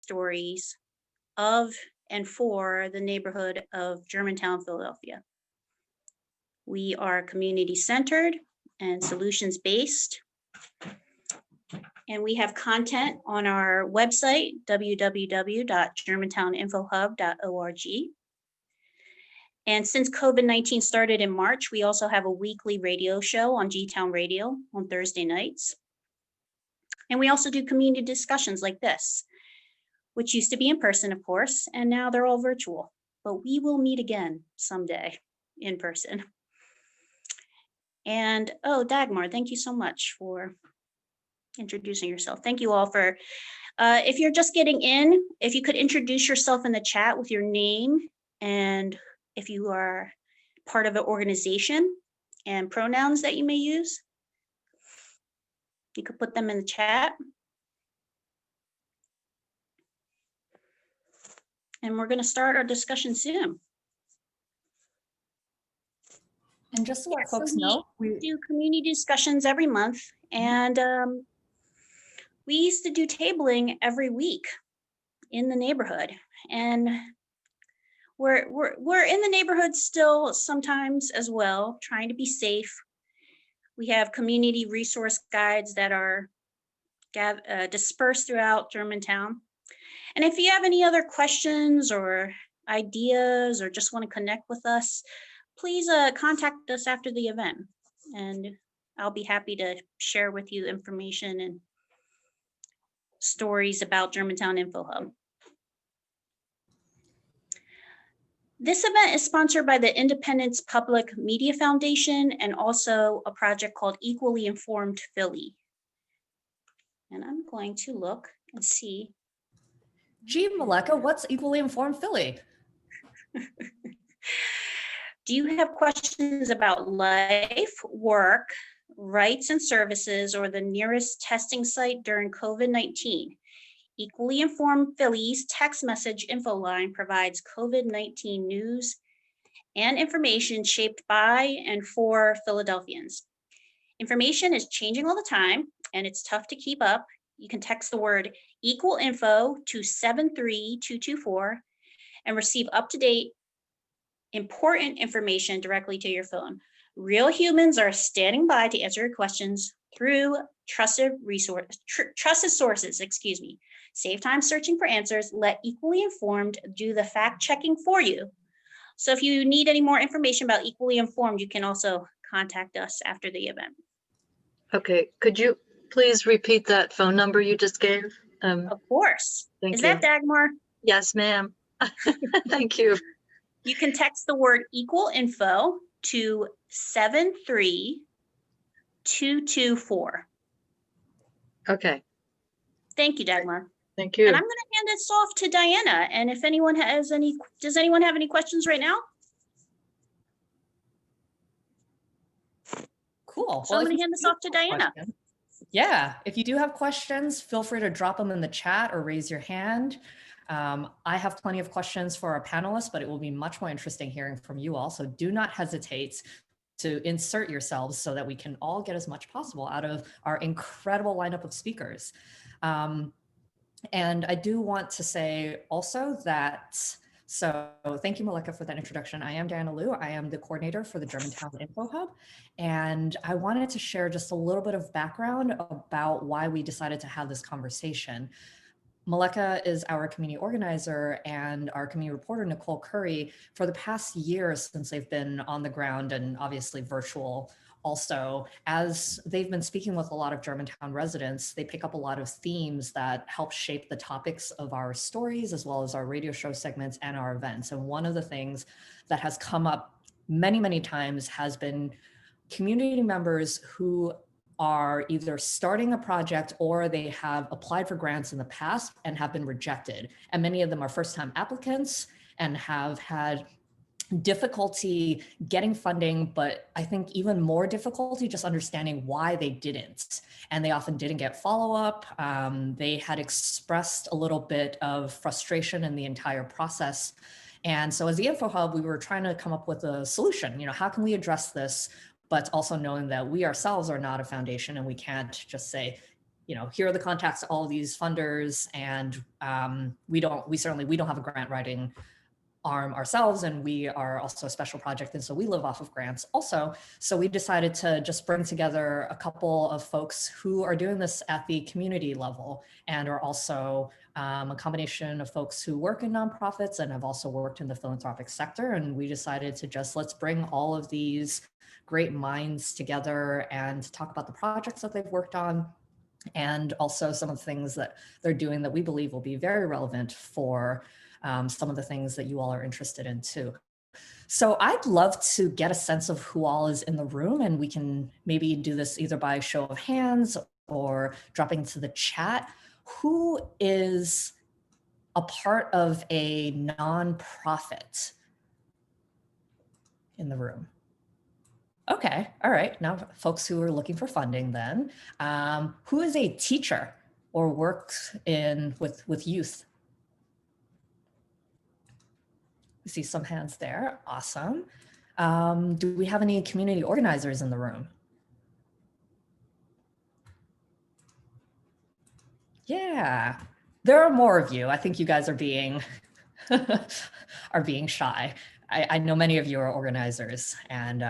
stories of and for the neighborhood of Germantown, Philadelphia. We are community centered and solutions based. And we have content on our website, www.germantowninfohub.org. And since COVID-19 started in March, we also have a weekly radio show on G-Town Radio on Thursday nights. And we also do community discussions like this, which used to be in person, of course, and now they're all virtual. But we will meet again someday in person. And oh, Dagmar, thank you so much for introducing yourself. Thank you all for, if you're just getting in, if you could introduce yourself in the chat with your name, and if you are part of an organization and pronouns that you may use, you could put them in the chat. And we're going to start our discussion soon. And just to let folks know, we do community discussions every month, and we used to do tabling every week in the neighborhood, and we're in the neighborhood still sometimes as well, trying to be safe. We have community resource guides that are dispersed throughout Germantown. And if you have any other questions or ideas or just want to connect with us, please contact us after the event, and I'll be happy to share with you information and stories about Germantown Info Hub. This event is sponsored by the Independence Public Media Foundation and also a project called Equally Informed Philly. And I'm going to look and see. Gee, Meleka, what's Equally Informed Philly? Do you have questions about life, work, rights and services, or the nearest testing site during COVID-19? Equally Informed Philly's text message info line provides COVID-19 news and information shaped by and for Philadelphians. Information is changing all the time, and it's tough to keep up. You can text the word equal info to 73224 and receive up-to-date important information directly to your phone. Real humans are standing by to answer your questions through trusted sources, excuse me. Save time searching for answers. Let Equally Informed do the fact checking for you. So if you need any more information about Equally Informed, you can also contact us after the event. Okay, could you please repeat that phone number you just gave? Of course. Thank Is you. that Dagmar? Yes, ma'am. Thank you. You can text the word equal info to 73224. Okay. Thank you, Dagmar. Thank you. And I'm going to hand this off to Diana. And if anyone has any, does anyone have any questions right now? Cool. So I'm going to hand this off to Diana. Yeah, if you do have questions, feel free to drop them in the chat or raise your hand. I have plenty of questions for our panelists, but it will be much more interesting hearing from you all. So do not hesitate to insert yourselves so that we can all get as much possible out of our incredible lineup of speakers. And I do want to say also that, so thank you, Meleka, for that introduction. I am Diana Liu. I am the coordinator for the Germantown Info Hub. And I wanted to share just a little bit of background about why we decided to have this conversation. Meleka is our community organizer, and our community reporter, Nicole Curry, for the past year since they've been on the ground and obviously virtual also, as they've been speaking with a lot of Germantown residents, they pick up a lot of themes that help shape the topics of our stories, as well as our radio show segments and our events. And one of the things that has come up many, many times has been community members who are either starting a project or they have applied for grants in the past and have been rejected. And many of them are first-time applicants and have had difficulty getting funding, but I think even more difficulty just understanding why they didn't. And they often didn't get follow-up. They had expressed a little bit of frustration in the entire process. And so as the Info Hub, we were trying to come up with a solution. How can we address this, but also knowing that we ourselves are not a foundation and we can't just say, here are the contacts to all of these funders, and we don't have a grant writing arm ourselves, and we are also a special project, and so we live off of grants also. So we decided to just bring together a couple of folks who are doing this at the community level, and are also a combination of folks who work in nonprofits and have also worked in the philanthropic sector. And we decided to let's bring all of these great minds together and talk about the projects that they've worked on, and also some of the things that they're doing that we believe will be very relevant for some of the things that you all are interested in too. So I'd love to get a sense of who all is in the room, and we can maybe do this either by show of hands or dropping into the chat. Who is a part of a nonprofit in the room? Okay, all right. Now folks who are looking for funding then. Who is a teacher or works with youth? We see some hands there, awesome. Do we have any community organizers in the room? Yeah, there are more of you. I think you guys are being, are being shy. I know many of you are organizers, and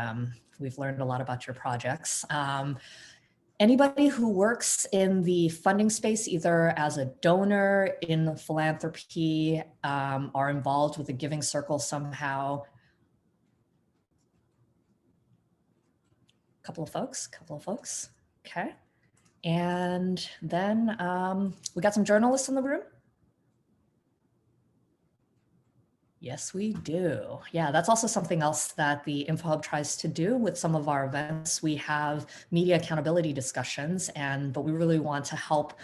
we've learned a lot about your projects. Anybody who works in the funding space, either as a donor in philanthropy, are involved with the Giving Circle somehow? Couple of folks, okay. And then we got some journalists in the room. Yes, we do. Yeah, that's also something else that the InfoHub tries to do with some of our events. We have media accountability discussions, but we really want to help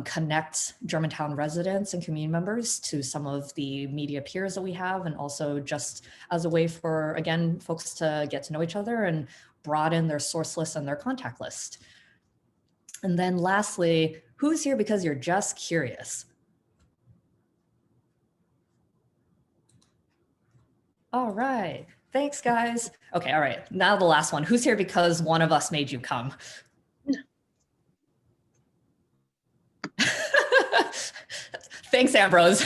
connect Germantown residents and community members to some of the media peers that we have, and also just as a way for, again, folks to get to know each other and broaden their source list and their contact list. And then lastly, who's here because you're just curious? All right, thanks guys. Okay, all right, now the last one. Who's here because one of us made you come? Thanks, Ambrose.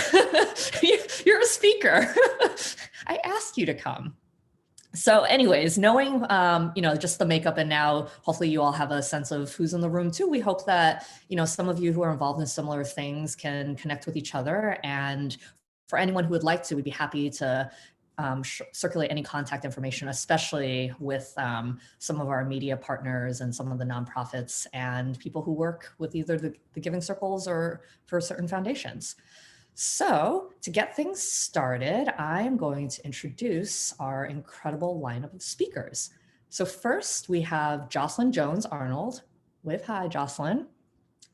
You're a speaker. I asked you to come. So anyways, knowing, just the makeup, and now hopefully you all have a sense of who's in the room too. We hope that, some of you who are involved in similar things can connect with each other. And for anyone who would like to, we'd be happy to circulate any contact information, especially with some of our media partners and some of the nonprofits and people who work with either the Giving Circles or for certain foundations. So to get things started, I'm going to introduce our incredible lineup of speakers. So first we have Jocelyn Jones Arnold. Wave hi, Jocelyn.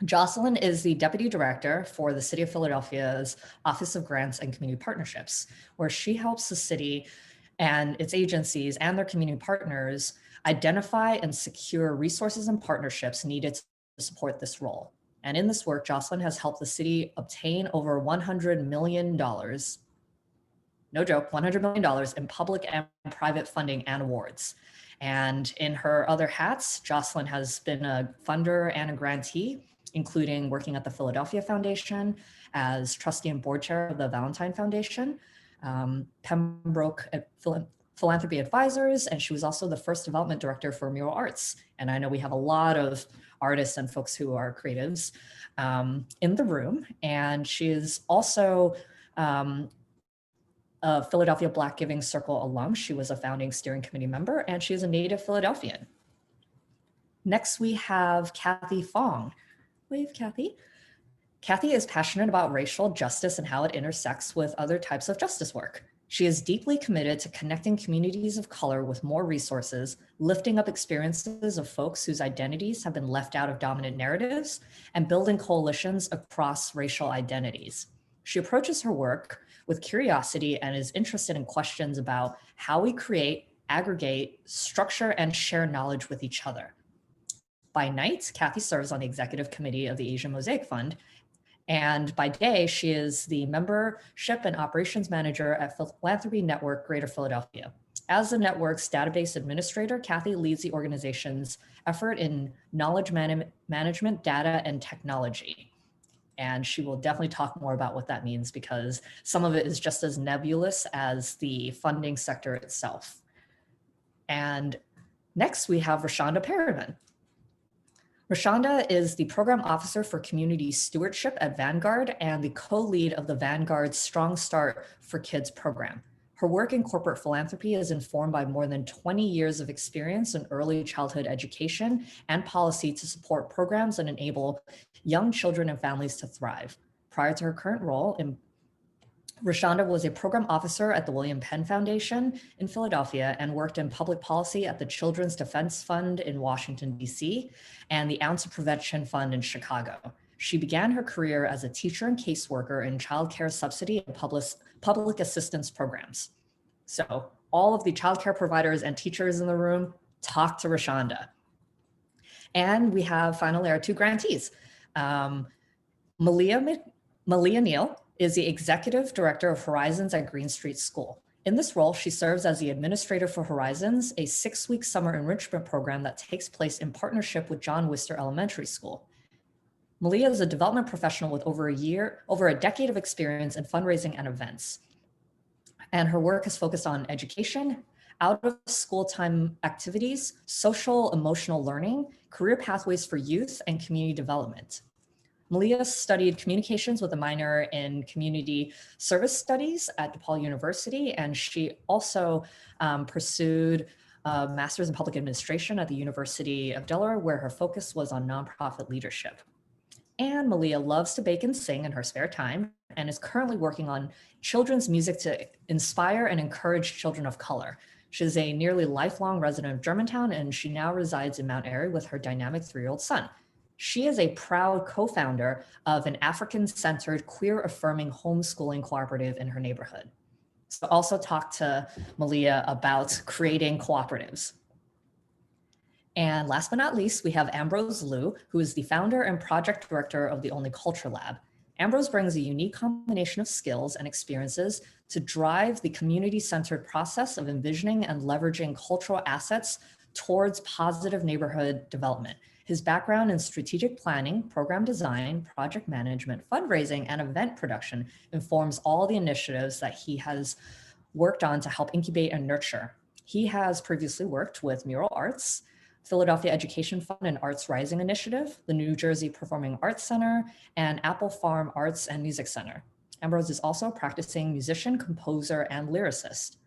Jocelyn is the Deputy Director for the City of Philadelphia's Office of Grants and Community Partnerships, where she helps the city and its agencies and their community partners identify and secure resources and partnerships needed to support this role. And in this work, Jocelyn has helped the city obtain over $100 million, no joke, $100 million in public and private funding and awards. And in her other hats, Jocelyn has been a funder and a grantee, including working at the Philadelphia Foundation as trustee and board chair of the Valentine Foundation, Pembroke Philanthropy Advisors, and she was also the first development director for Mural Arts. And I know we have a lot of artists and folks who are creatives in the room. And she is also a Philadelphia Black Giving Circle alum. She was a founding steering committee member, and she is a native Philadelphian. Next, we have Kathy Fong. Wave, Kathy. Kathy is passionate about racial justice and how it intersects with other types of justice work. She is deeply committed to connecting communities of color with more resources, lifting up experiences of folks whose identities have been left out of dominant narratives, and building coalitions across racial identities. She approaches her work with curiosity and is interested in questions about how we create, aggregate, structure, and share knowledge with each other. By night, Kathy serves on the executive committee of the Asian Mosaic Fund, and by day, she is the membership and operations manager at Philanthropy Network Greater Philadelphia. As the network's database administrator, Kathy leads the organization's effort in knowledge management, data, and technology. And she will definitely talk more about what that means because some of it is just as nebulous as the funding sector itself. And next we have Rashonda Perriman. Rashonda is the program officer for community stewardship at Vanguard and the co-lead of the Vanguard Strong Start for Kids program. Her work in corporate philanthropy is informed by more than 20 years of experience in early childhood education and policy to support programs that enable young children and families to thrive. Prior to her current role, Rashonda was a program officer at the William Penn Foundation in Philadelphia and worked in public policy at the Children's Defense Fund in Washington, D.C., and the Ounce of Prevention Fund in Chicago. She began her career as a teacher and caseworker in child care subsidy and public assistance programs. So all of the childcare providers and teachers in the room, talk to Rashonda. And we have finally our two grantees. Malia Neal is the executive director of Horizons at Green Street School. In this role, she serves as the administrator for Horizons, a 6-week summer enrichment program that takes place in partnership with John Wister Elementary School. Malia is a development professional with over a decade of experience in fundraising and events. And her work is focused on education, out of school time activities, social emotional learning, career pathways for youth, and community development. Malia studied communications with a minor in community service studies at DePaul University, and she also pursued a master's in public administration at the University of Delaware, where her focus was on nonprofit leadership. And Malia loves to bake and sing in her spare time and is currently working on children's music to inspire and encourage children of color. She's a nearly lifelong resident of Germantown, and she now resides in Mount Airy with her dynamic 3-year-old son. She is a proud co-founder of an African-centered, queer-affirming homeschooling cooperative in her neighborhood. So also talk to Malia about creating cooperatives. And last but not least, we have Ambrose Liu, who is the founder and project director of the Only Culture Lab. Ambrose brings a unique combination of skills and experiences to drive the community-centered process of envisioning and leveraging cultural assets towards positive neighborhood development. His background in strategic planning, program design, project management, fundraising, and event production informs all the initiatives that he has worked on to help incubate and nurture. He has previously worked with Mural Arts, Philadelphia Education Fund and Arts Rising Initiative, the New Jersey Performing Arts Center, and Apple Farm Arts and Music Center. Ambrose is also a practicing musician, composer, and lyricist.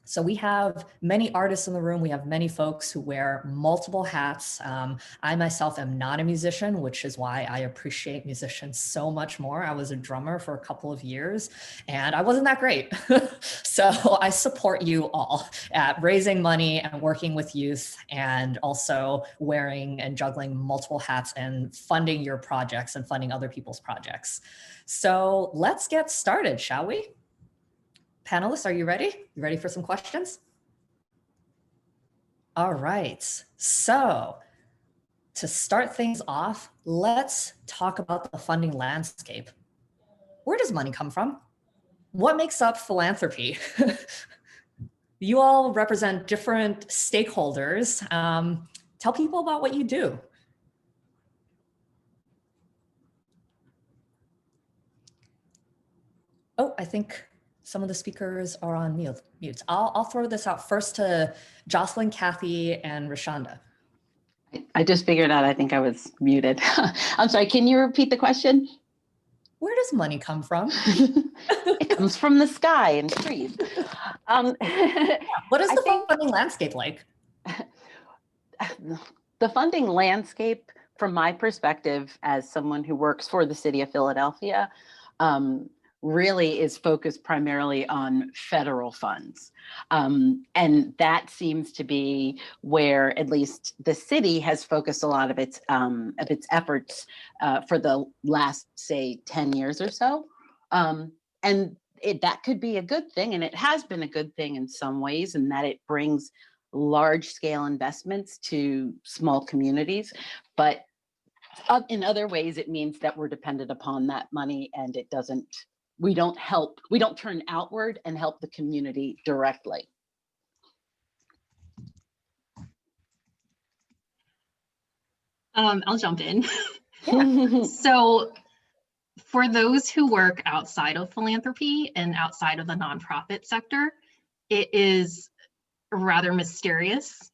So we have many artists in the room. We have many folks who wear multiple hats. I myself am not a musician, which is why I appreciate musicians so much more. I was a drummer for a couple of years and I wasn't that great. So I support you all at raising money and working with youth and also wearing and juggling multiple hats and funding your projects and funding other people's projects. So let's get started, shall we? Panelists, are you ready? You ready for some questions? All right, so to start things off, let's talk about the funding landscape. Where does money come from? What makes up philanthropy? You all represent different stakeholders. Tell people about what you do. Oh, I think some of the speakers are on mute. I'll throw this out first to Jocelyn, Kathy, and Rashonda. I just figured out, I think I was muted. I'm sorry, can you repeat the question? Where does money come from? It comes from the sky and trees. What is the funding landscape like? The funding landscape, from my perspective, as someone who works for the city of Philadelphia, really is focused primarily on federal funds. And that seems to be where at least the city has focused a lot of its efforts for the last, say, 10 years or so. And that could be a good thing, and it has been a good thing in some ways, in that it brings large scale investments to small communities. But in other ways, it means that we're dependent upon that money, and it doesn't, we don't turn outward and help the community directly. I'll jump in. Yeah. So for those who work outside of philanthropy and outside of the nonprofit sector, it is rather mysterious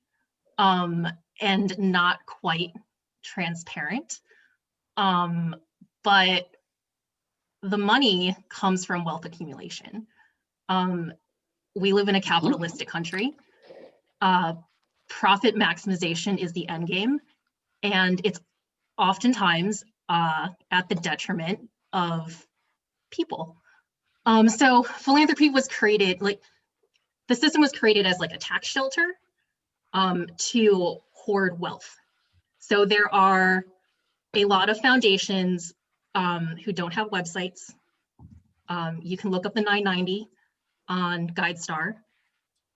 and not quite transparent. But the money comes from wealth accumulation. We live in a capitalistic country. Profit maximization is the end game, and it's oftentimes at the detriment of people. So philanthropy was created, like the system was created as like a tax shelter to hoard wealth. So there are a lot of foundations who don't have websites. You can look up the 990 on GuideStar,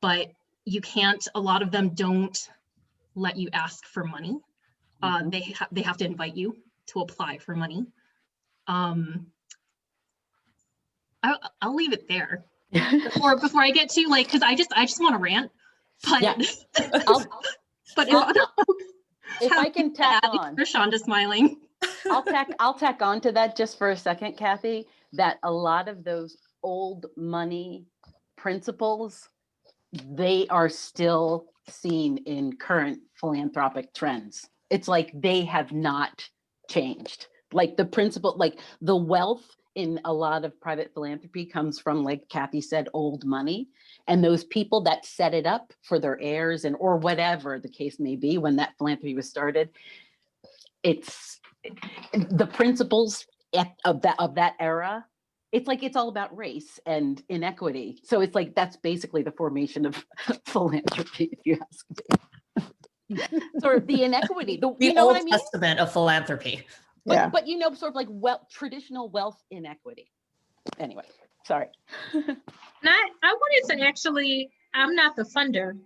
but you can't, a lot of them don't let you ask for money. They have to invite you to apply for money. I'll leave it there before I get to like, because I just want to rant. But Yeah. but If I can tack on, Rashonda smiling. I'll tack on to that just for a second, Kathy, that a lot of those old money principles, they are still seen in current philanthropic trends. It's like they have not changed. Like the principle, like the wealth in a lot of private philanthropy comes from, like Kathy said, old money. And those people that set it up for their heirs and or whatever the case may be when that philanthropy was started, it's the principles of that era. It's like it's all about race and inequity. So it's like that's basically the formation of philanthropy, if you ask me. Sort of the inequity. The you know Old what I mean? Testament of philanthropy. But you know, sort of like traditional wealth inequity. Anyway, sorry. And I wanted to actually, I'm not the funder,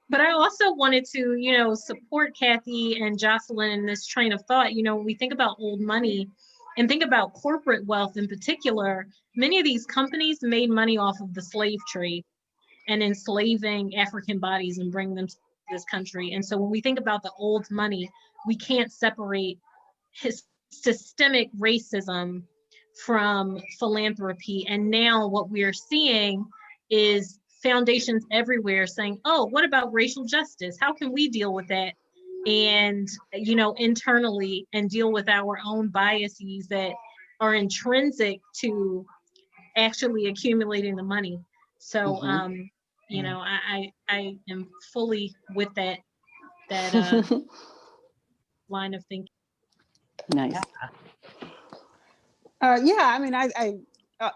but I also wanted to, support Kathy and Jocelyn in this train of thought. When we think about old money and think about corporate wealth in particular, many of these companies made money off of the slave trade and enslaving African bodies and bring them to this country. And so when we think about the old money, we can't separate his systemic racism from philanthropy. And now what we are seeing is foundations everywhere saying, oh, what about racial justice? How can we deal with that? And, internally and deal with our own biases that are intrinsic to actually accumulating the money. So, I am fully with that line of thinking. Nice. I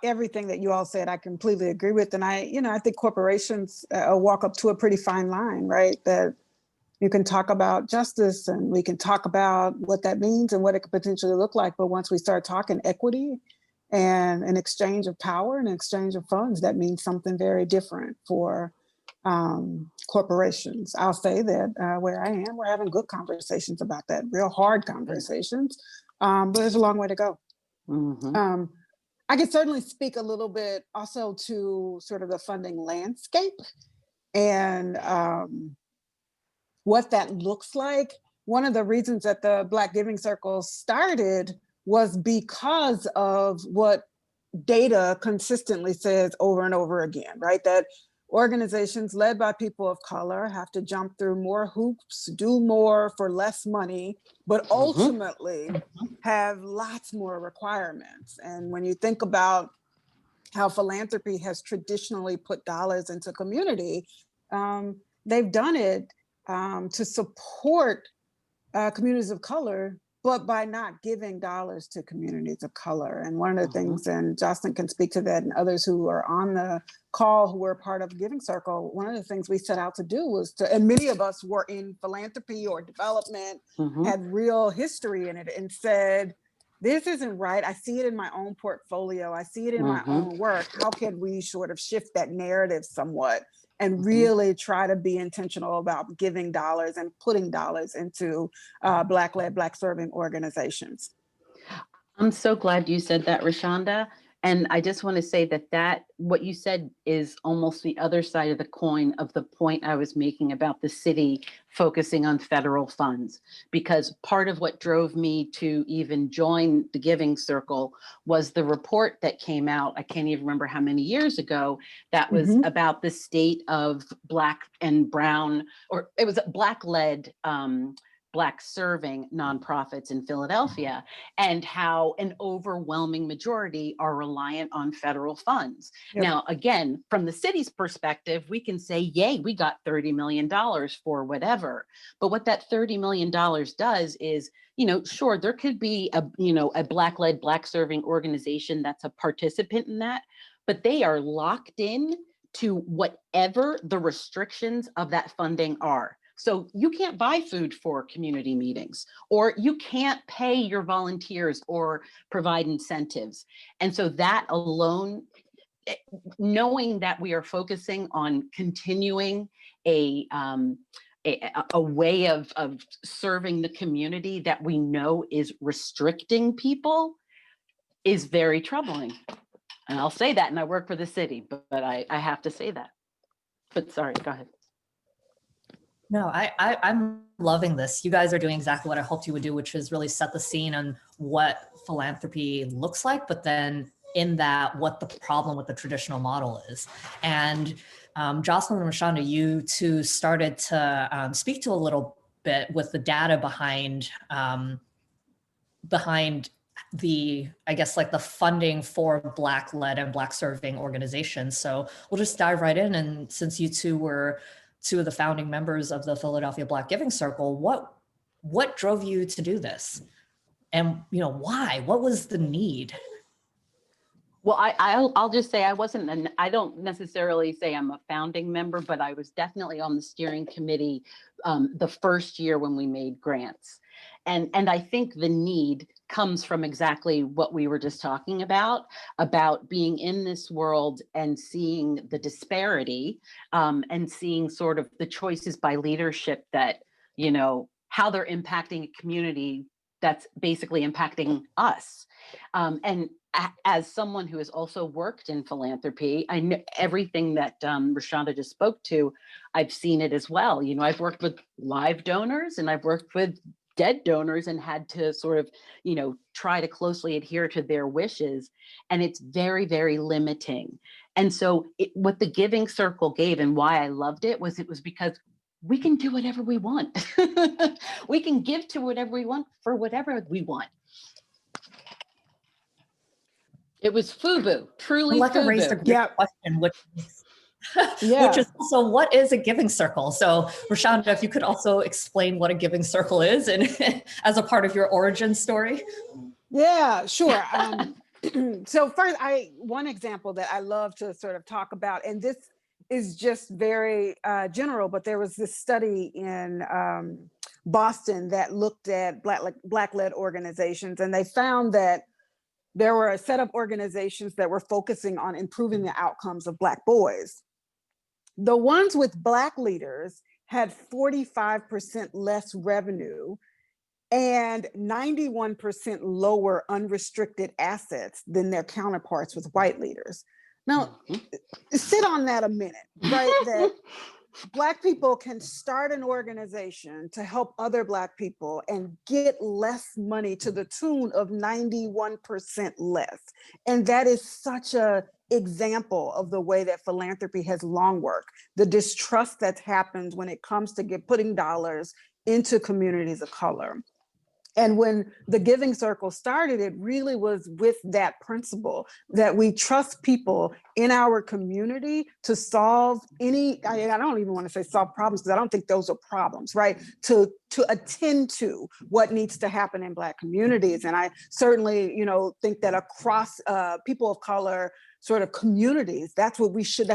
everything that you all said, I completely agree with. And I think corporations walk up to a pretty fine line, right? That you can talk about justice and we can talk about what that means and what it could potentially look like. But once we start talking equity and an exchange of power and an exchange of funds, that means something very different for corporations. I'll say that where I am, we're having good conversations about that, real hard conversations, but there's a long way to go. Mm-hmm. I could certainly speak a little bit also to sort of the funding landscape and what that looks like. One of the reasons that the Black Giving Circle started was because of what data consistently says over and over again, right? That organizations led by people of color have to jump through more hoops, do more for less money, but ultimately have lots more requirements. And when you think about how philanthropy has traditionally put dollars into community, they've done it to support communities of color, but by not giving dollars to communities of color. And one of the things, and Jocelyn can speak to that, and others who are on the call who were part of Giving Circle, one of the things we set out to do was to, and many of us were in philanthropy or development, had real history in it, and said, this isn't right. I see it in my own portfolio. I see it in my own work. How can we sort of shift that narrative somewhat and really try to be intentional about giving dollars and putting dollars into Black-led, Black-serving organizations? I'm so glad you said that, Rashonda. And I just want to say that what you said is almost the other side of the coin of the point I was making about the city focusing on federal funds. Because part of what drove me to even join the Giving Circle was the report that came out, I can't even remember how many years ago, that was Mhm. about the state of Black and Brown, or it was Black-led, Black serving nonprofits in Philadelphia, and how an overwhelming majority are reliant on federal funds. Yep. Now, again, from the city's perspective, we can say, yay, we got $30 million for whatever. But what that $30 million does is, sure, there could be a Black-led, Black serving organization that's a participant in that, but they are locked in to whatever the restrictions of that funding are. So you can't buy food for community meetings, or you can't pay your volunteers or provide incentives. And so that alone, knowing that we are focusing on continuing a way of serving the community that we know is restricting people is very troubling. And I'll say that, and I work for the city, but I have to say that. But sorry, go ahead. No, I'm loving this. You guys are doing exactly what I hoped you would do, which is really set the scene on what philanthropy looks like, but then in that, what the problem with the traditional model is. And Jocelyn and Rashonda, you two started to speak to a little bit with the data behind the, I guess, like the funding for Black-led and Black serving organizations. So we'll just dive right in. And since you two were two of the founding members of the Philadelphia Black Giving Circle, what drove you to do this? And why? What was the need? Well, I'll just say I don't necessarily say I'm a founding member, but I was definitely on the steering committee the first year when we made grants. And I think the need comes from exactly what we were just talking about being in this world and seeing the disparity and seeing sort of the choices by leadership that, how they're impacting a community that's basically impacting us. And as someone who has also worked in philanthropy, I know everything that Rashonda just spoke to, I've seen it as well. I've worked with live donors and I've worked with dead donors and had to sort of, try to closely adhere to their wishes. And it's very, very limiting. And so what the Giving Circle gave and why I loved it was because we can do whatever we want. We can give to whatever we want for whatever we want. It was FUBU, truly Maleka raised a FUBU. great question, which is also, what is a giving circle? So Rashonda, if you could also explain what a giving circle is and as a part of your origin story. Yeah, sure. So first, one example that I love to sort of talk about, and this is just very general, but there was this study in Boston that looked at Black-led organizations, and they found that there were a set of organizations that were focusing on improving the outcomes of Black boys. The ones with Black leaders had 45% less revenue and 91% lower unrestricted assets than their counterparts with white leaders. Now, sit on that a minute, right? That Black people can start an organization to help other Black people and get less money to the tune of 91% less. And that is such an example of the way that philanthropy has long worked. The distrust that's happened when it comes to putting dollars into communities of color. And when the Giving Circle started, it really was with that principle that we trust people in our community to solve I don't even want to say solve problems, because I don't think those are problems, right? To attend to what needs to happen in Black communities. And I certainly, think that across people of color sort of communities, that's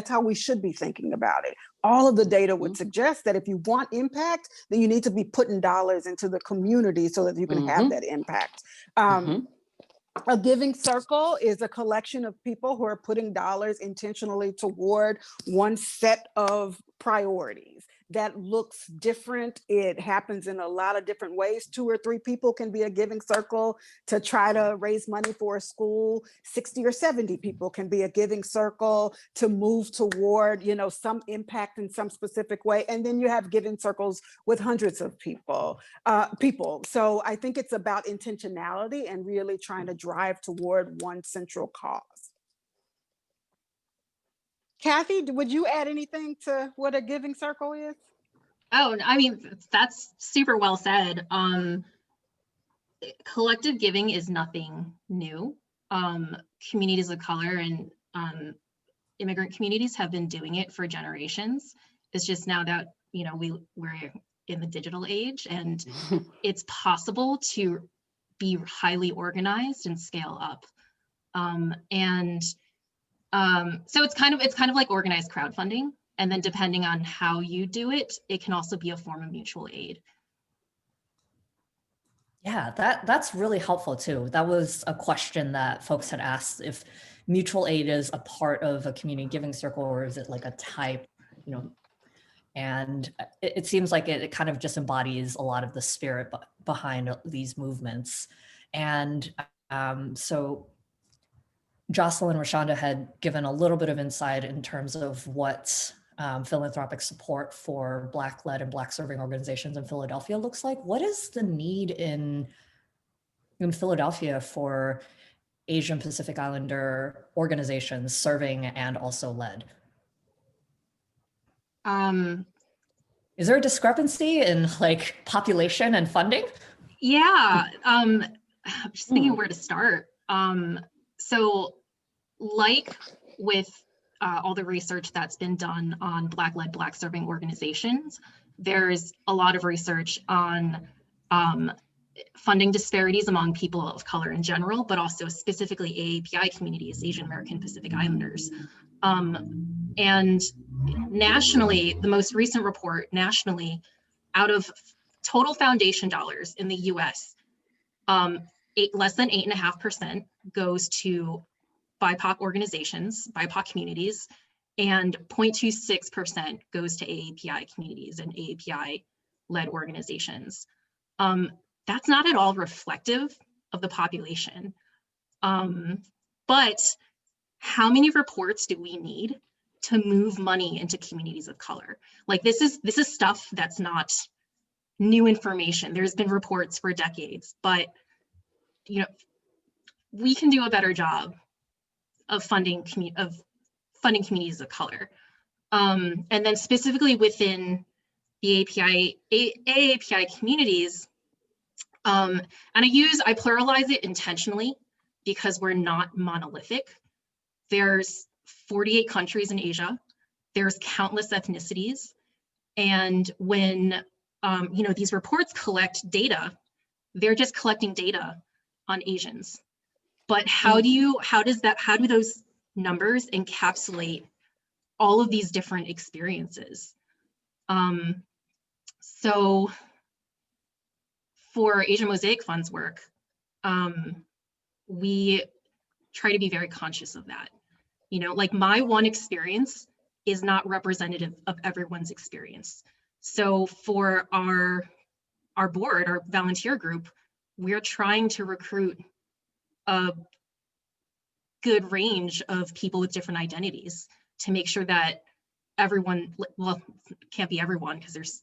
how we should be thinking about it. All of the data would suggest that if you want impact, then you need to be putting dollars into the community so that you can have that impact. A Giving Circle is a collection of people who are putting dollars intentionally toward one set of priorities. that looks different. It happens in a lot of different ways. 2 or 3 people can be a giving circle to try to raise money for a school. 60 or 70 people can be a giving circle to move toward, you know, some impact in some specific way. And then you have giving circles with hundreds of people. So I think it's about intentionality and really trying to drive toward one central cause. Kathy, would you add anything to what a giving circle is? Oh, I mean, that's super well said. Collective giving is nothing new. Communities of color and immigrant communities have been doing it for generations. It's just now that, you know, we're in the digital age, and it's possible to be highly organized and scale up. So it's kind of like organized crowdfunding. And then depending on how you do it, it can also be a form of mutual aid. Yeah, that's really helpful too. That was a question that folks had asked, if mutual aid is a part of a community giving circle, or is it like a type, you know, and it seems like it kind of just embodies a lot of the spirit behind these movements. And so Jocelyn and Rashonda had given a little bit of insight in terms of what philanthropic support for Black-led and Black-serving organizations in Philadelphia looks like. What is the need in Philadelphia for Asian Pacific Islander organizations serving and also led? Is there a discrepancy in like population and funding? Yeah, I'm just thinking where to start. So like with all the research that's been done on Black-led, Black-serving organizations, there's a lot of research on funding disparities among people of color in general, but also specifically AAPI communities, Asian American Pacific Islanders. And nationally, the most recent report nationally, out of total foundation dollars in the US, less than 8.5% goes to BIPOC organizations, BIPOC communities, and 0.26% goes to AAPI communities and AAPI-led organizations. That's not at all reflective of the population. But how many reports do we need to move money into communities of color? Like this is stuff that's not new information. There's been reports for decades, but you know, we can do a better job of funding communities of color. And then specifically within the AAPI communities, and I pluralize it intentionally because we're not monolithic. There's 48 countries in Asia. There's countless ethnicities. And when you know, these reports collect data, they're just collecting data on Asians. But how do those numbers encapsulate all of these different experiences? So for Asian Mosaic Fund's work, we try to be very conscious of that. You know, like my one experience is not representative of everyone's experience. So for our board, our volunteer group, we're trying to recruit a good range of people with different identities to make sure that everyone, well, can't be everyone because there's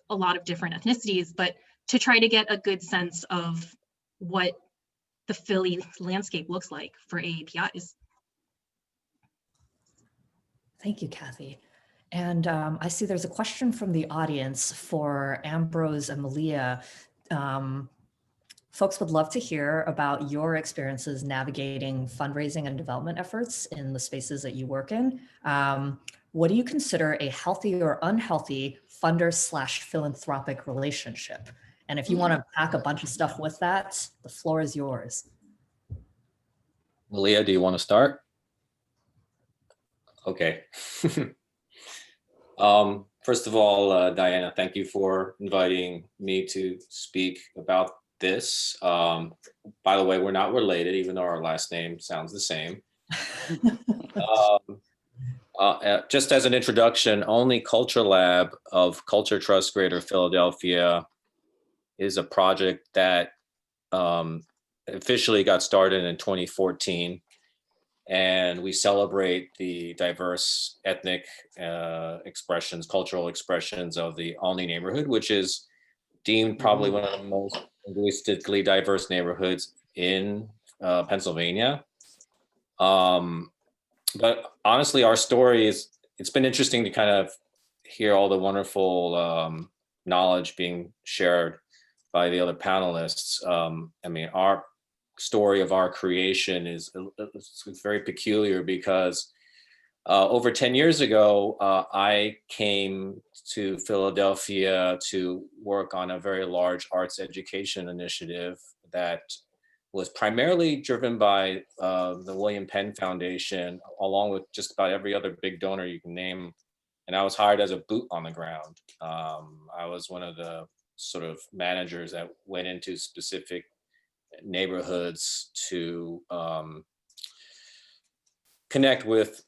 a lot of different ethnicities, but to try to get a good sense of what the Philly landscape looks like for AAPIs. Thank you, Kathy. And I see there's a question from the audience for Ambrose and Malia. Folks would love to hear about your experiences navigating fundraising and development efforts in the spaces that you work in. What do you consider a healthy or unhealthy funder/philanthropic relationship? And if you want to pack a bunch of stuff with that, the floor is yours. Malia, do you want to start? Okay. First of all, Diana, thank you for inviting me to speak about this. By the way, we're not related, even though our last name sounds the same. Just as an introduction, Only Culture Lab of Culture Trust Greater Philadelphia is a project that officially got started in 2014. And we celebrate the diverse ethnic expressions, cultural expressions of the Olney neighborhood, which is deemed probably one of the most linguistically diverse neighborhoods in Pennsylvania. But honestly, our story it's been interesting to kind of hear all the wonderful knowledge being shared by the other panelists. I mean, our story of our creation is it's very peculiar because over 10 years ago, I came to Philadelphia to work on a very large arts education initiative that was primarily driven by the William Penn Foundation, along with just about every other big donor you can name. And I was hired as a boot on the ground. I was one of the sort of managers that went into specific neighborhoods to connect with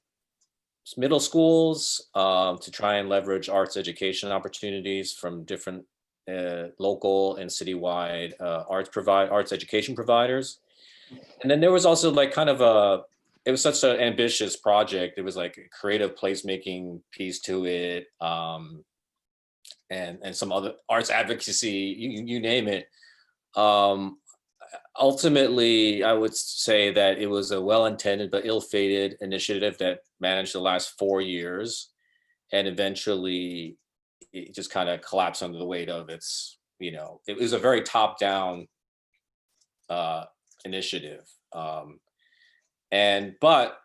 middle schools to try and leverage arts education opportunities from different local and citywide arts education providers. And then there was also like kind of it was such an ambitious project. It was like a creative placemaking piece to it, and some other arts advocacy, you name it. Ultimately, I would say that it was a well-intended but ill-fated initiative that managed to last 4 years, and eventually it just kind of collapsed under the weight of its, it was a very top-down initiative. But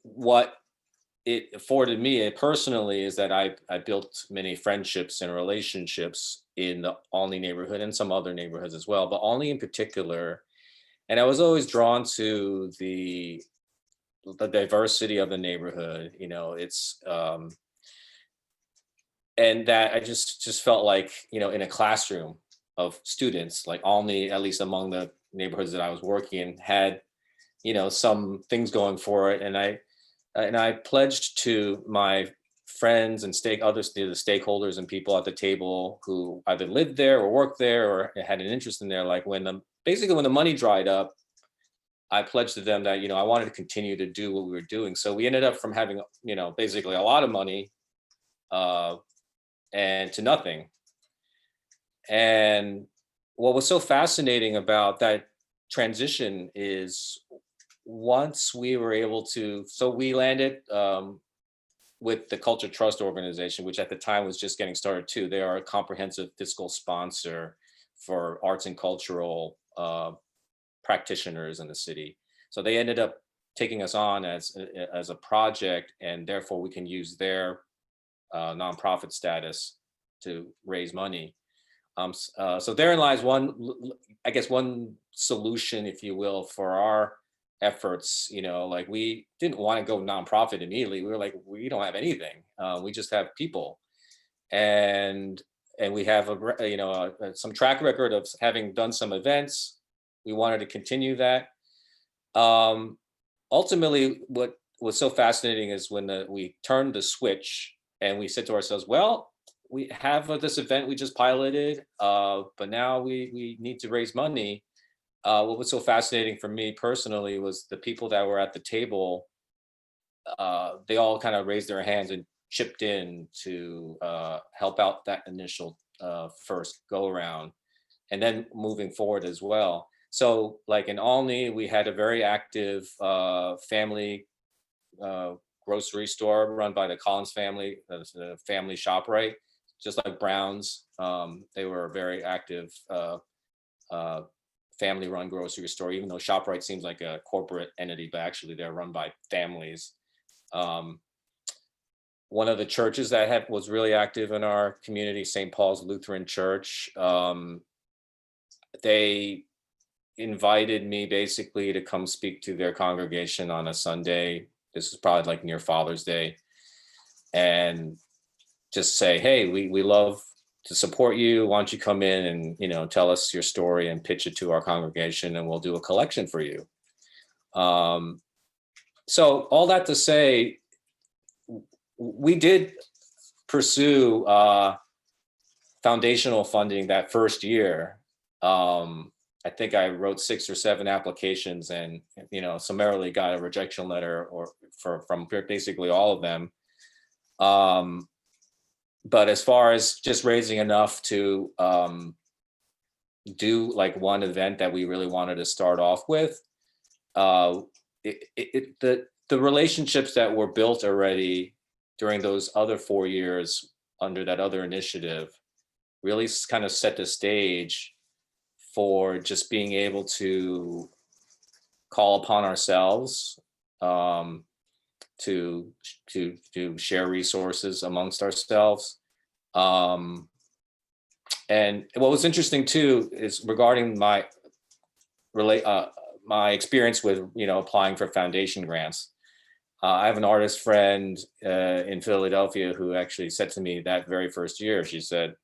what it afforded me personally is that I built many friendships and relationships in the Olney neighborhood and some other neighborhoods as well, but Olney in particular. And I was always drawn to the diversity of the neighborhood. It's and that I just felt like, in a classroom of students, like Olney, at least among the neighborhoods that I was working in, had, some things going for it. And I pledged to my friends and the stakeholders and people at the table who either lived there or worked there or had an interest in there, like when the money dried up, I pledged to them that, I wanted to continue to do what we were doing. So we ended up from having, basically a lot of money and to nothing. And what was so fascinating about that transition is once we were able to, so we landed with the Culture Trust Organization, which at the time was just getting started too. They are a comprehensive fiscal sponsor for arts and cultural practitioners in the city. So they ended up taking us on as a project, and therefore we can use their nonprofit status to raise money. So therein lies one solution, if you will, for our efforts. Like we didn't want to go nonprofit immediately. We were like, we don't have anything. We just have people, and we have some track record of having done some events. We wanted to continue that. Ultimately, what was so fascinating is when we turned the switch and we said to ourselves, well, we have this event we just piloted, but now we need to raise money. What was so fascinating for me personally was the people that were at the table. They all kind of raised their hands and chipped in to help out that initial first go around, and then moving forward as well. So like in Olney, we had a very active family grocery store run by the Collins family, the family ShopRite, just like Brown's. They were a very active family-run grocery store, even though ShopRite seems like a corporate entity, but actually they're run by families. One of the churches that was really active in our community, St. Paul's Lutheran Church, they invited me basically to come speak to their congregation on a Sunday. This is probably like near Father's Day, and just say, hey, we love to support you. Why don't you come in and tell us your story and pitch it to our congregation, and we'll do a collection for you. So all that to say, we did pursue foundational funding that first year. I think I wrote 6 or 7 applications and, summarily got a rejection letter from basically all of them. But as far as just raising enough to do like one event that we really wanted to start off with, the relationships that were built already during those other 4 years under that other initiative really kind of set the stage for just being able to call upon ourselves to share resources amongst ourselves. And what was interesting too is regarding my experience with applying for foundation grants. I have an artist friend in Philadelphia who actually said to me that very first year, she said,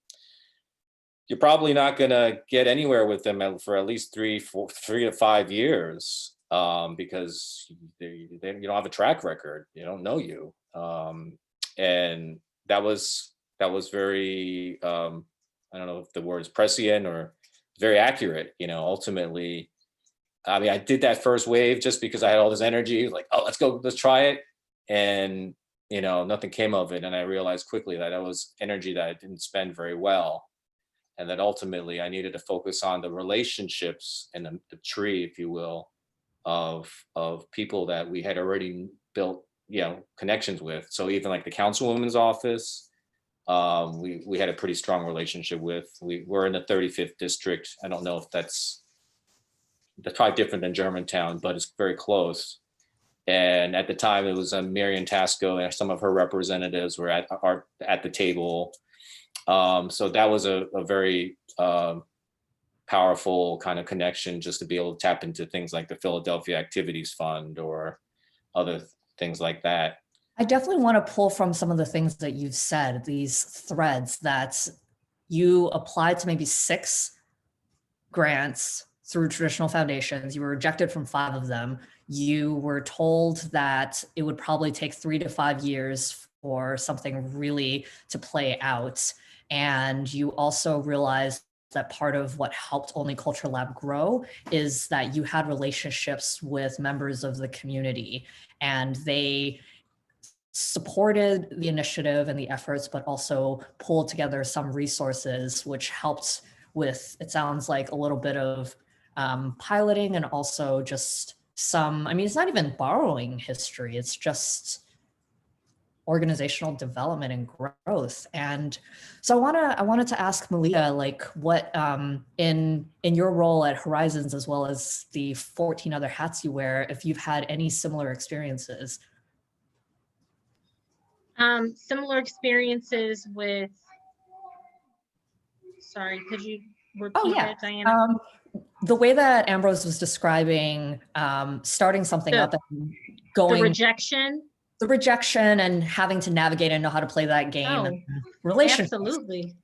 "You're probably not going to get anywhere with them for at least 3 to 5 years because you don't have a track record. They don't know you." And that was very, I don't know if the word is prescient or very accurate. Ultimately, I mean, I did that first wave just because I had all this energy, like, oh, let's try it. And, nothing came of it. And I realized quickly that was energy that I didn't spend very well. And that ultimately I needed to focus on the relationships and the tree, if you will, of people that we had already built, connections with. So even like the councilwoman's office, we had a pretty strong relationship with. We're in the 35th district. I don't know if that's probably different than Germantown, but it's very close. And at the time, it was Marian Tasco and some of her representatives were at the table. So that was a very powerful kind of connection, just to be able to tap into things like the Philadelphia Activities Fund or other things like that. I definitely want to pull from some of the things that you've said, these threads that you applied to maybe 6 grants through traditional foundations. You were rejected from 5 of them. You were told that it would probably take 3 to 5 years for something really to play out. And you also realized that part of what helped Olney Culture Lab grow is that you had relationships with members of the community, and they supported the initiative and the efforts, but also pulled together some resources, which helped with, it sounds like, a little bit of piloting and also just some, I mean, it's not even borrowing history, it's just organizational development and growth. And so I wanted to ask Malia, like, what in your role at Horizons, as well as the 14 other hats you wear, if you've had any similar experiences. Similar experiences with, sorry, could you repeat that, Diana? The way that Ambrose was describing starting something up and going, the rejection and having to navigate and know how to play that game and relationships. Absolutely.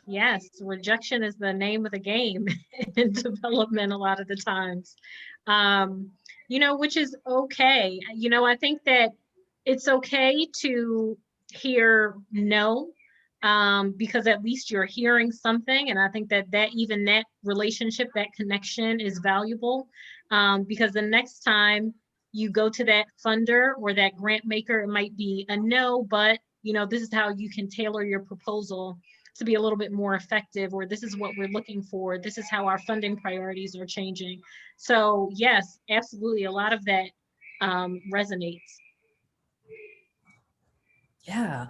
Yes, rejection is the name of the game in development a lot of the times, which is okay. I think that it's okay to hear no, because at least you're hearing something. And I think that even that relationship, that connection is valuable, because the next time you go to that funder or that grant maker, it might be a no, but this is how you can tailor your proposal to be a little bit more effective, or this is what we're looking for. This is how our funding priorities are changing. So yes, absolutely. A lot of that resonates. Yeah.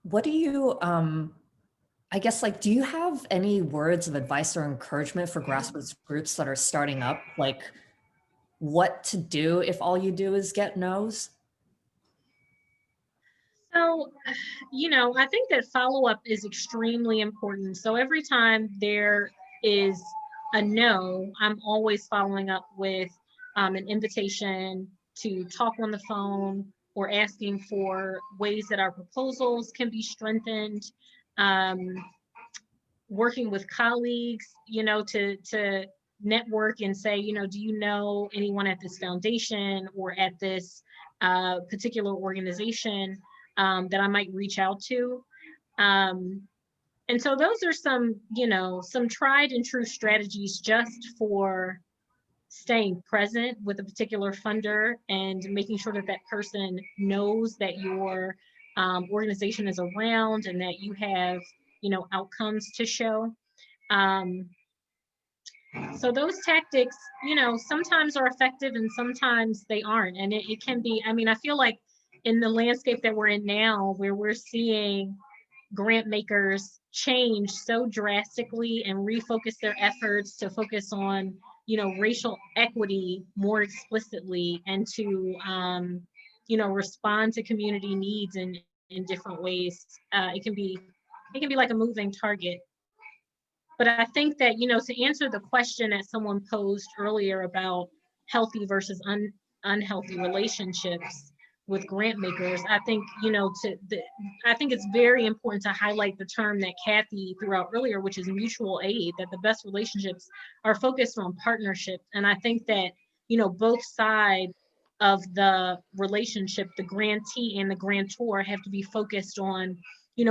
What do you, I guess, like, do you have any words of advice or encouragement for grassroots groups that are starting up? Like, what to do if all you do is get no's? So, I think that follow-up is extremely important. So every time there is a no, I'm always following up with an invitation to talk on the phone, or asking for ways that our proposals can be strengthened, working with colleagues, to network and say, do you know anyone at this foundation or at this particular organization? that I might reach out to. And so those are some, some tried and true strategies just for staying present with a particular funder and making sure that that person knows that your organization is around and that you have, outcomes to show. So those tactics, sometimes are effective and sometimes they aren't. And it can be, I feel like in the landscape that we're in now, where we're seeing grant makers change so drastically and refocus their efforts to focus on, racial equity more explicitly and to, respond to community needs in different ways. It can be like a moving target. But I think that, to answer the question that someone posed earlier about healthy versus unhealthy relationships with grant makers, I think, I think it's very important to highlight the term that Kathy threw out earlier, which is mutual aid, that the best relationships are focused on partnership. And I think that, both sides of the relationship, the grantee and the grantor, have to be focused on,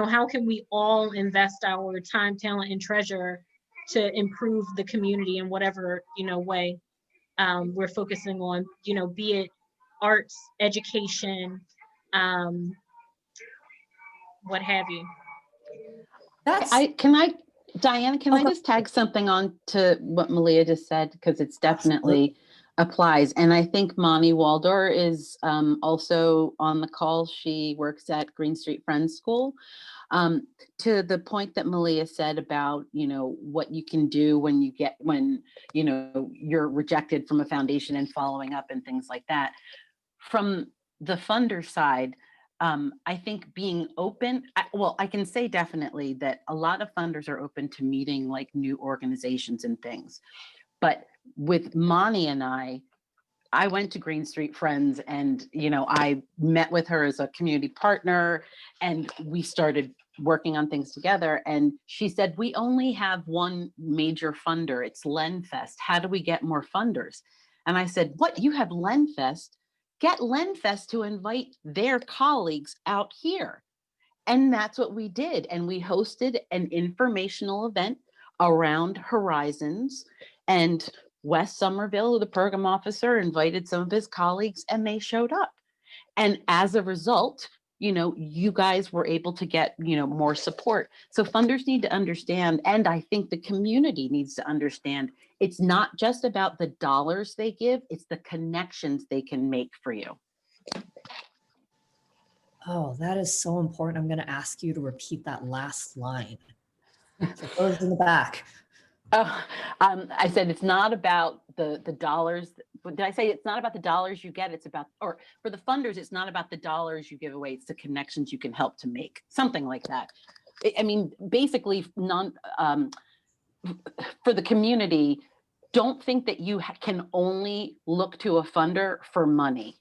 how can we all invest our time, talent, and treasure to improve the community in whatever, way we're focusing on, be it arts, education, what have you. Diane, can I just tag something on to what Malia just said? Because it's definitely applies. And I think Moni Waldor is also on the call. She works at Green Street Friends School. To the point that Malia said about, what you can do when you're rejected from a foundation and following up and things like that. From the funder side, I think being open, I can say definitely that a lot of funders are open to meeting like new organizations and things. But with Moni and I went to Green Street Friends and, I met with her as a community partner and we started working on things together. And she said, we only have one major funder. It's LenFest. How do we get more funders? And I said, what, you have LenFest? Get LenFest to invite their colleagues out here. And that's what we did. And we hosted an informational event around Horizons, and Wes Somerville, the program officer, invited some of his colleagues and they showed up. And as a result, you guys were able to get, more support. So funders need to understand, and I think the community needs to understand, it's not just about the dollars they give, it's the connections they can make for you. Oh, that is so important. I'm going to ask you to repeat that last line. For those in the back. Oh, I said it's not about the dollars. Did I say it's not about the dollars you get? It's about, or for the funders, it's not about the dollars you give away. It's the connections you can help to make, something like that. Basically, for the community, don't think that you can only look to a funder for money.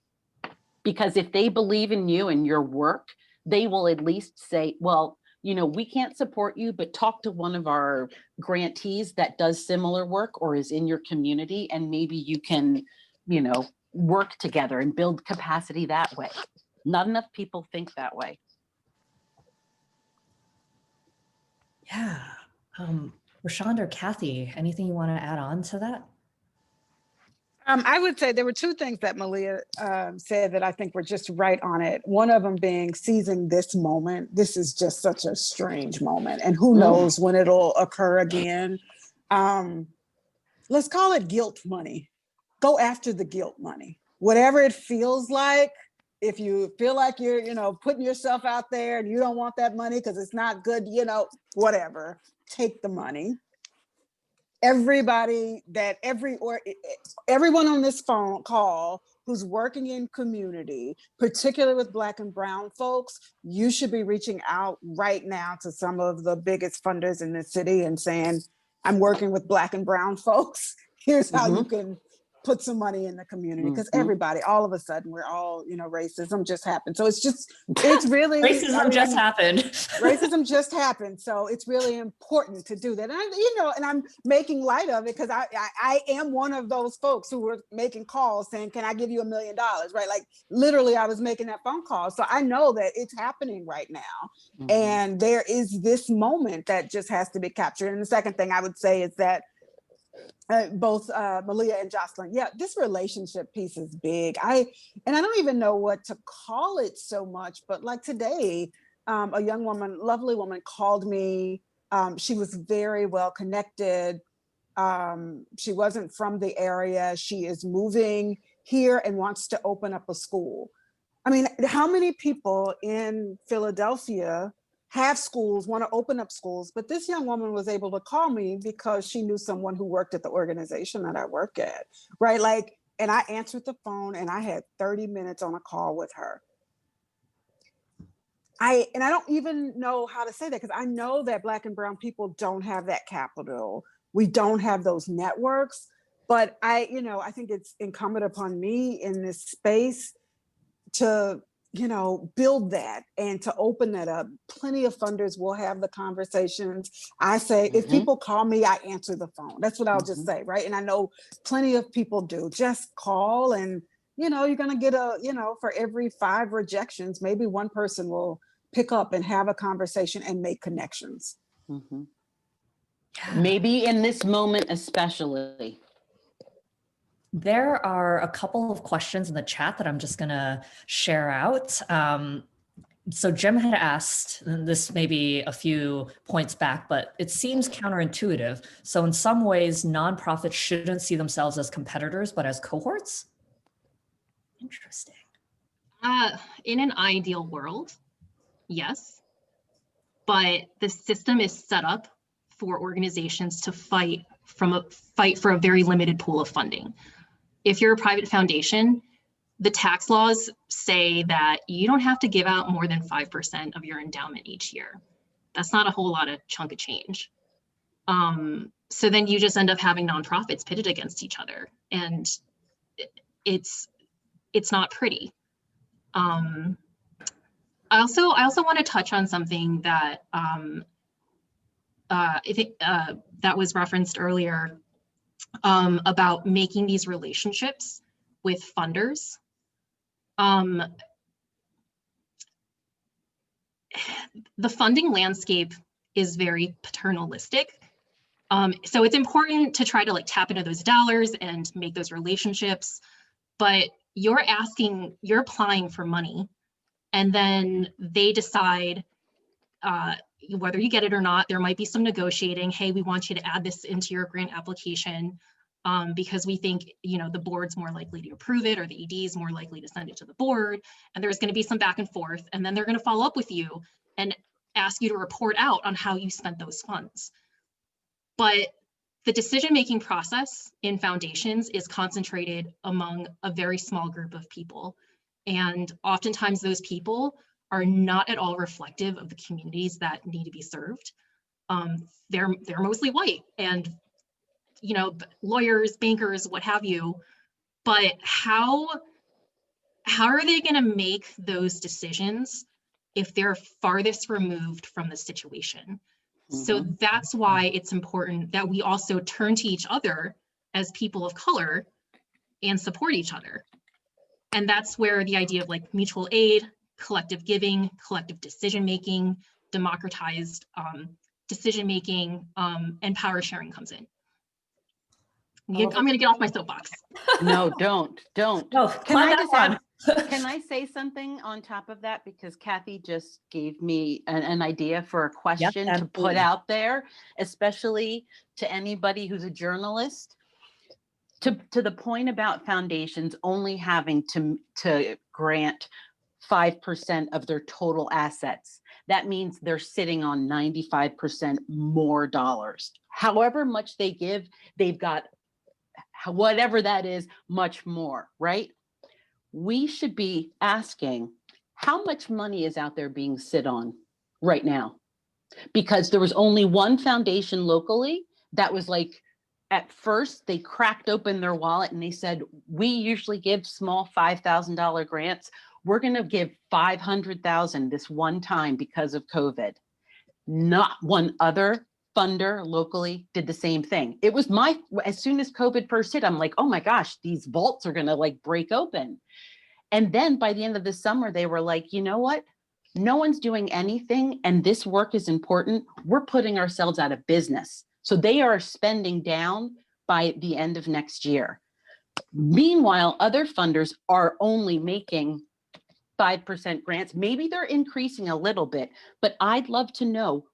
Because if they believe in you and your work, they will at least say, well, we can't support you, but talk to one of our grantees that does similar work or is in your community, and maybe you can, work together and build capacity that way. Not enough people think that way. Yeah. Rashonda or Kathy, anything you want to add on to that? I would say there were two things that Malia said that I think were just right on it. One of them being seizing this moment. This is just such a strange moment, and who knows when it'll occur again. Let's call it guilt money. Go after the guilt money. Whatever it feels like, if you feel like you're, putting yourself out there and you don't want that money because it's not good, whatever, take the money. Everybody everyone on this phone call who's working in community, particularly with Black and Brown folks, you should be reaching out right now to some of the biggest funders in the city and saying, I'm working with Black and Brown folks. Here's how you can put some money in the community, because Mhm. everybody, all of a sudden, we're all, racism just happened. So it's really. Racism just happened. Racism just happened. So it's really important to do that. And I'm making light of it because I am one of those folks who were making calls saying, can I give you $1 million? Right? Like literally I was making that phone call. So I know that it's happening right now. Mhm. And there is this moment that just has to be captured. And the second thing I would say is that both Malia and Jocelyn, yeah, this relationship piece is big. I don't even know what to call it so much, but like today, a young woman, lovely woman, called me. She was very well connected. She wasn't from the area. She is moving here and wants to open up a school. I mean, how many people in Philadelphia have schools, want to open up schools? But this young woman was able to call me because she knew someone who worked at the organization that I work at, right? Like, and I answered the phone and I had 30 minutes on a call with her. I don't even know how to say that, because I know that Black and brown people don't have that capital. We don't have those networks, but I think it's incumbent upon me in this space to, build that and to open that up. Plenty of funders will have the conversations. I say, if people call me, I answer the phone. That's what I'll just say, right? And I know plenty of people do. Just call and, you're going to get for every 5 rejections, maybe one person will pick up and have a conversation and make connections. Mhm. Maybe in this moment, especially. There are a couple of questions in the chat that I'm just going to share out. So Jim had asked, and this may be a few points back, but it seems counterintuitive. So in some ways, nonprofits shouldn't see themselves as competitors, but as cohorts. Interesting. In an ideal world, yes, but the system is set up for organizations to fight for a very limited pool of funding. If you're a private foundation, the tax laws say that you don't have to give out more than 5% of your endowment each year. That's not a whole lot of chunk of change. So then you just end up having nonprofits pitted against each other, and it's not pretty. I also want to touch on something that I think that was referenced earlier about making these relationships with funders. The funding landscape is very paternalistic. So it's important to try to tap into those dollars and make those relationships, but you're applying for money, and then they decide whether you get it or not. There might be some negotiating. Hey, we want you to add this into your grant application because we think the board's more likely to approve it, or the ED is more likely to send it to the board. And there's going to be some back and forth, and then they're going to follow up with you and ask you to report out on how you spent those funds. But the decision-making process in foundations is concentrated among a very small group of people. And oftentimes those people are not at all reflective of the communities that need to be served. They're mostly white and lawyers, bankers, what have you. But how are they going to make those decisions if they're farthest removed from the situation? So that's why it's important that we also turn to each other as people of color and support each other. And that's where the idea of mutual aid, collective giving, collective decision-making, democratized decision-making, and power sharing comes in. I'm going to get off my soapbox. No, don't. No, Can I just on. Can I say something on top of that? Because Kathy just gave me an idea for a question to put out there, especially to anybody who's a journalist. To the point about foundations only having to grant 5% of their total assets. That means they're sitting on 95% more dollars. However much they give, they've got whatever that is, much more, right? We should be asking how much money is out there being sit on right now? Because there was only one foundation locally that was at first they cracked open their wallet and they said, we usually give small $5,000 grants. We're going to give 500,000 this one time because of COVID. Not one other funder locally did the same thing. It was as soon as COVID first hit, I'm like, oh my gosh, these vaults are going to like break open. And then by the end of the summer, they were like, you know what? No one's doing anything and this work is important. We're putting ourselves out of business. So they are spending down by the end of next year. Meanwhile, other funders are only making 5% grants. Maybe they're increasing a little bit, but I'd love to know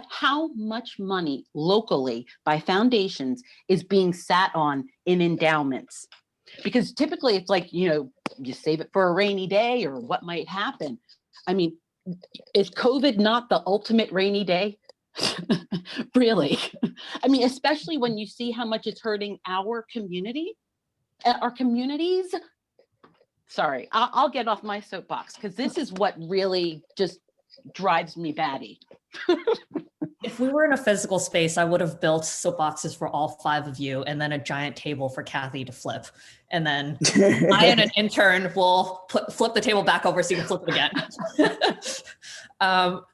how much money locally by foundations is being sat on in endowments. Because typically it's like, you save it for a rainy day or what might happen. I mean, is COVID not the ultimate rainy day? Really? I mean, especially when you see how much it's hurting our community, our communities. Sorry, I'll get off my soapbox because this is what really just drives me batty. If we were in a physical space, I would have built soapboxes for all 5 of you and then a giant table for Kathy to flip. And then I and an intern will flip the table back over so you can flip it again.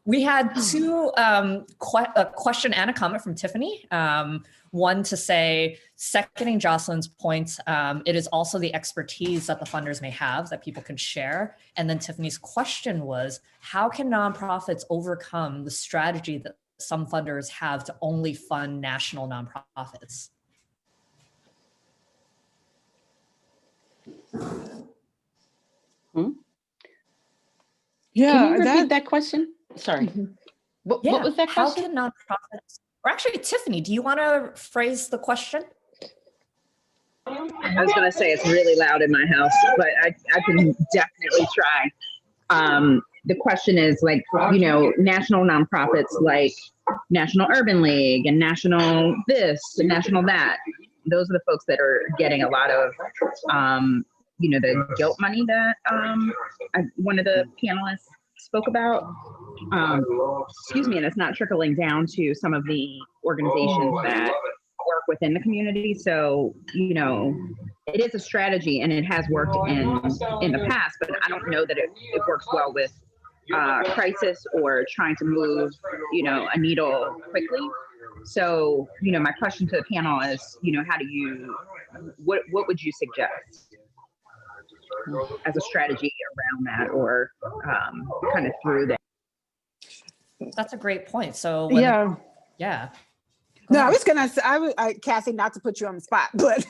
We had 2, a question and a comment from Tiffany. One to say, seconding Jocelyn's point, it is also the expertise that the funders may have that people can share. And then Tiffany's question was, how can nonprofits overcome the strategy that some funders have to only fund national nonprofits? Yeah, Can you repeat that question? Sorry. What was that question? How can nonprofits, or actually, Tiffany, do you want to phrase the question? I was going to say it's really loud in my house, but I can definitely try. The question is like, national nonprofits like National Urban League and National this and National that. Those are the folks that are getting a lot of, the guilt money that one of the panelists spoke about. And it's not trickling down to some of the organizations that work within the community. So, it is a strategy and it has worked in the past, but I don't know that it works well with crisis or trying to move, a needle quickly. So, my question to the panel is, what would you suggest as a strategy around that or kind of through that? That's a great point. So yeah. No, I was gonna say, Kathy, not to put you on the spot, but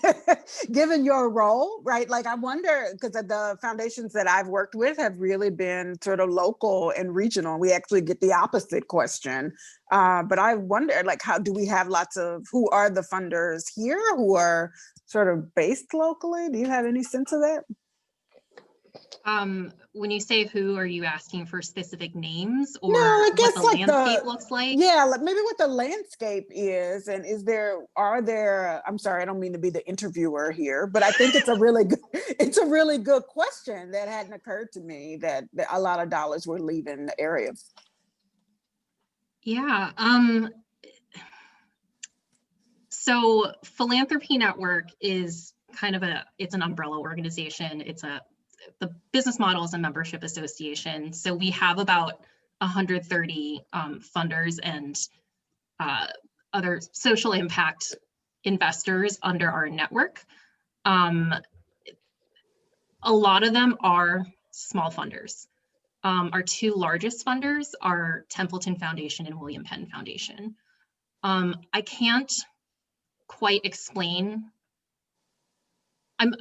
given your role, right? Like, I wonder, because the foundations that I've worked with have really been sort of local and regional. We actually get the opposite question. But I wonder, like, how do we have who are the funders here who are sort of based locally? Do you have any sense of that? When you say who, are you asking for specific names or No, I guess what the landscape looks like? Yeah, like maybe what the landscape is, and are there, I'm sorry, I don't mean to be the interviewer here, but I think it's a really good question that hadn't occurred to me, that a lot of dollars were leaving the area. Yeah. So Philanthropy Network is kind of it's an umbrella organization. The business model is a membership association. So we have about 130 funders and other social impact investors under our network. A lot of them are small funders. Our 2 largest funders are Templeton Foundation and William Penn Foundation. I can't quite explain. I'm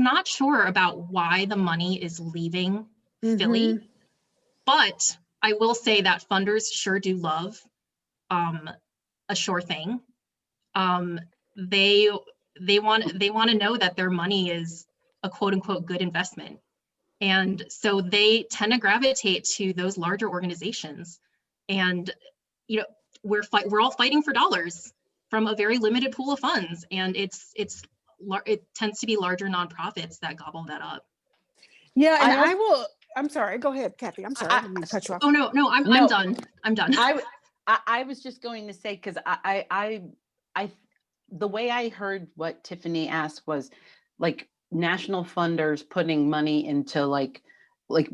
not sure about why the money is leaving Philly, but I will say that funders sure do love a sure thing. They want to know that their money is a quote unquote good investment. And so they tend to gravitate to those larger organizations. And, we're all fighting for dollars from a very limited pool of funds. And it tends to be larger nonprofits that gobble that up. Yeah, and I'm sorry, go ahead, Kathy. I'm sorry, I didn't mean to cut you off. Oh, no, I'm done. I'm done. I was just going to say, because the way I heard what Tiffany asked was like national funders putting money into like what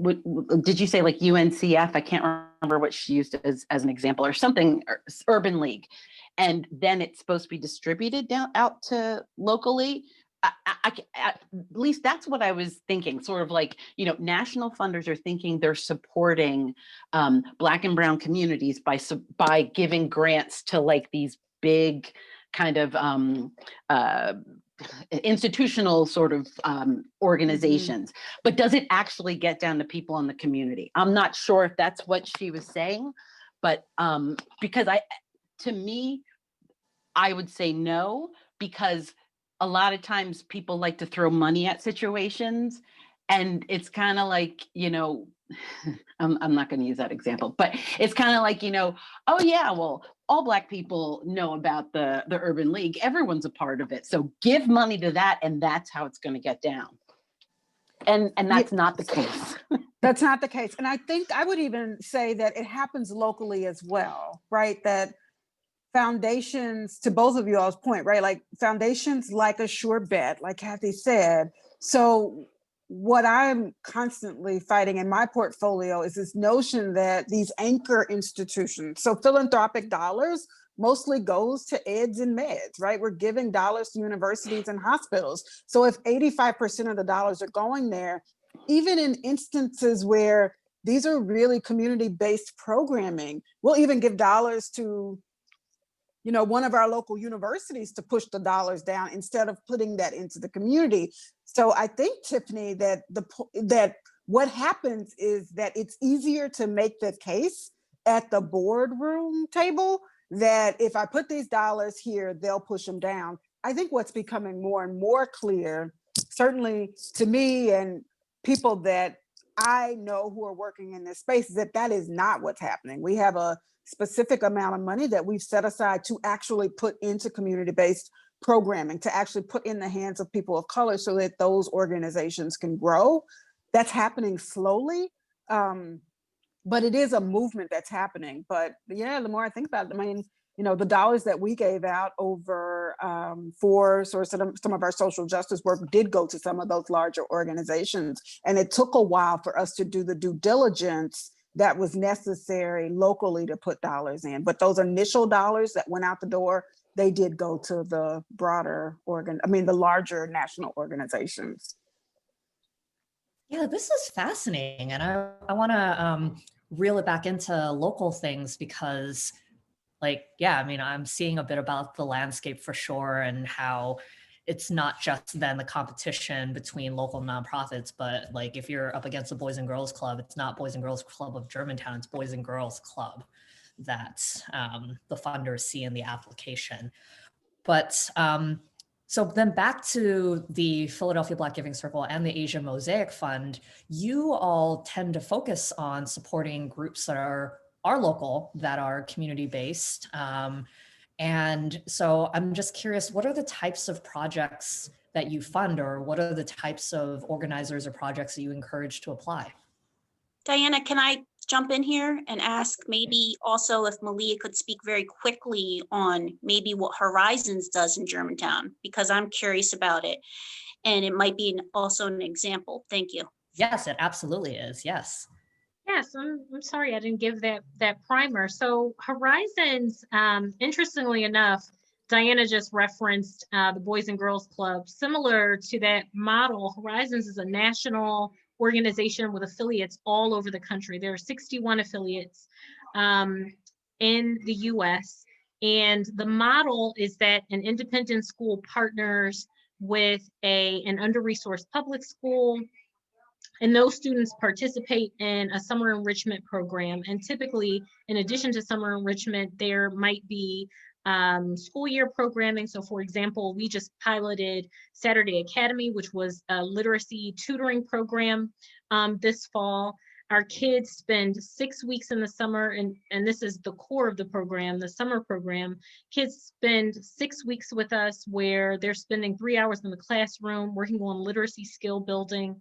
did you say, like UNCF? I can't remember what she used as an example, or something, or Urban League, and then it's supposed to be distributed down out to locally. At least that's what I was thinking. Sort of like, you know, national funders are thinking they're supporting Black and Brown communities by giving grants to like these big kind of institutional sort of organizations, but does it actually get down to people in the community? I'm not sure if that's what she was saying, but because to me, I would say no, because a lot of times people like to throw money at situations, and it's kind of like, you know, I'm not going to use that example, but it's kind of like, you know, oh yeah, well, all Black people know about the Urban League. Everyone's a part of it. So give money to that, and that's how it's going to get down. And that's not the case. That's not the case. And I think I would even say that it happens locally as well, right? That foundations, to both of you all's point, right? Like foundations like a sure bet, like Kathy said. So what I'm constantly fighting in my portfolio is this notion that these anchor institutions, so philanthropic dollars mostly goes to eds and meds, right? We're giving dollars to universities and hospitals. So if 85% of the dollars are going there, even in instances where these are really community-based programming, we'll even give dollars to, you know, one of our local universities to push the dollars down instead of putting that into the community. So I think, Tiffany, that that what happens is that it's easier to make the case at the boardroom table that if I put these dollars here, they'll push them down. I think what's becoming more and more clear, certainly to me and people that I know who are working in this space, is that that is not what's happening. We have a specific amount of money that we've set aside to actually put into community-based programming, to actually put in the hands of people of color so that those organizations can grow. That's happening slowly, but it is a movement that's happening. But yeah, the more I think about it, I mean, you know, the dollars that we gave out over for sort of some of our social justice work did go to some of those larger organizations. And it took a while for us to do the due diligence that was necessary locally to put dollars in. But those initial dollars that went out the door, they did go to the broader the larger national organizations. Yeah, this is fascinating. And I want to reel it back into local things because, like, yeah, I mean, I'm seeing a bit about the landscape for sure, and how it's not just then the competition between local nonprofits, but like if you're up against the Boys and Girls Club, it's not Boys and Girls Club of Germantown, it's Boys and Girls Club that the funders see in the application. But so then back to the Philadelphia Black Giving Circle and the Asia Mosaic Fund, you all tend to focus on supporting groups that are local, that are community-based. And so I'm just curious, what are the types of projects that you fund, or what are the types of organizers or projects that you encourage to apply? Diana, can I jump in here and ask maybe also if Malia could speak very quickly on maybe what Horizons does in Germantown, because I'm curious about it. And it might be also an example. Thank you. Yes, it absolutely is. Yes. Yes, I'm sorry I didn't give that primer. So Horizons, interestingly enough, Diana just referenced the Boys and Girls Club. Similar to that model, Horizons is a national organization with affiliates all over the country. There are 61 affiliates in the US. And the model is that an independent school partners with an under-resourced public school, and those students participate in a summer enrichment program. And typically, in addition to summer enrichment, there might be school year programming. So for example, we just piloted Saturday Academy, which was a literacy tutoring program this fall. Our kids spend 6 weeks in the summer, and this is the core of the program, the summer program. Kids spend 6 weeks with us where they're spending 3 hours in the classroom, working on literacy skill building,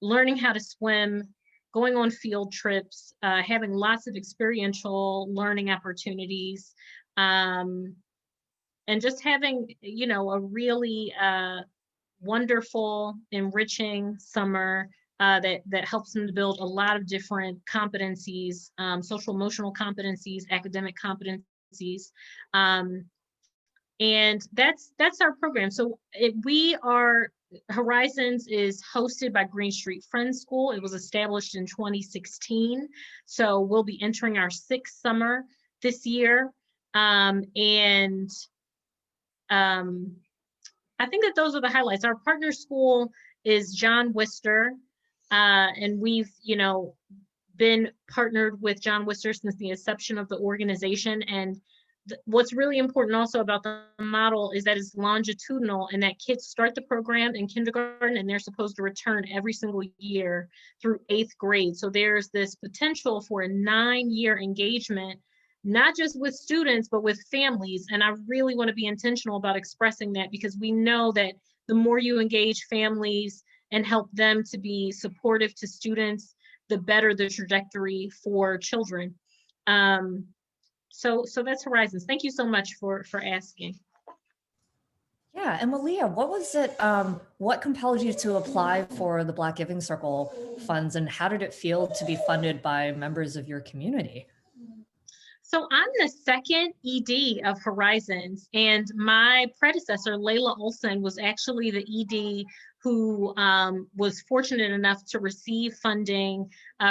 learning how to swim, going on field trips, having lots of experiential learning opportunities. and just having, you know, a really wonderful, enriching summer that helps them to build a lot of different competencies, social emotional competencies, academic competencies. And that's our program. So Horizons is hosted by Green Street Friends School. It was established in 2016. So we'll be entering our 6th summer this year. I think that those are the highlights. Our partner school is John Wister. And we've, you know, been partnered with John Wister since the inception of the organization. And what's really important also about the model is that it's longitudinal, and that kids start the program in kindergarten and they're supposed to return every single year through 8th grade. So there's this potential for a 9-year engagement, not just with students, but with families. And I really want to be intentional about expressing that, because we know that the more you engage families and help them to be supportive to students, the better the trajectory for children. So that's Horizons. Thank you so much for asking. Yeah, and Malia, what was it, what compelled you to apply for the Black Giving Circle funds, and how did it feel to be funded by members of your community? So I'm the second ED of Horizons, and my predecessor, Layla Olson, was actually the ED who was fortunate enough to receive funding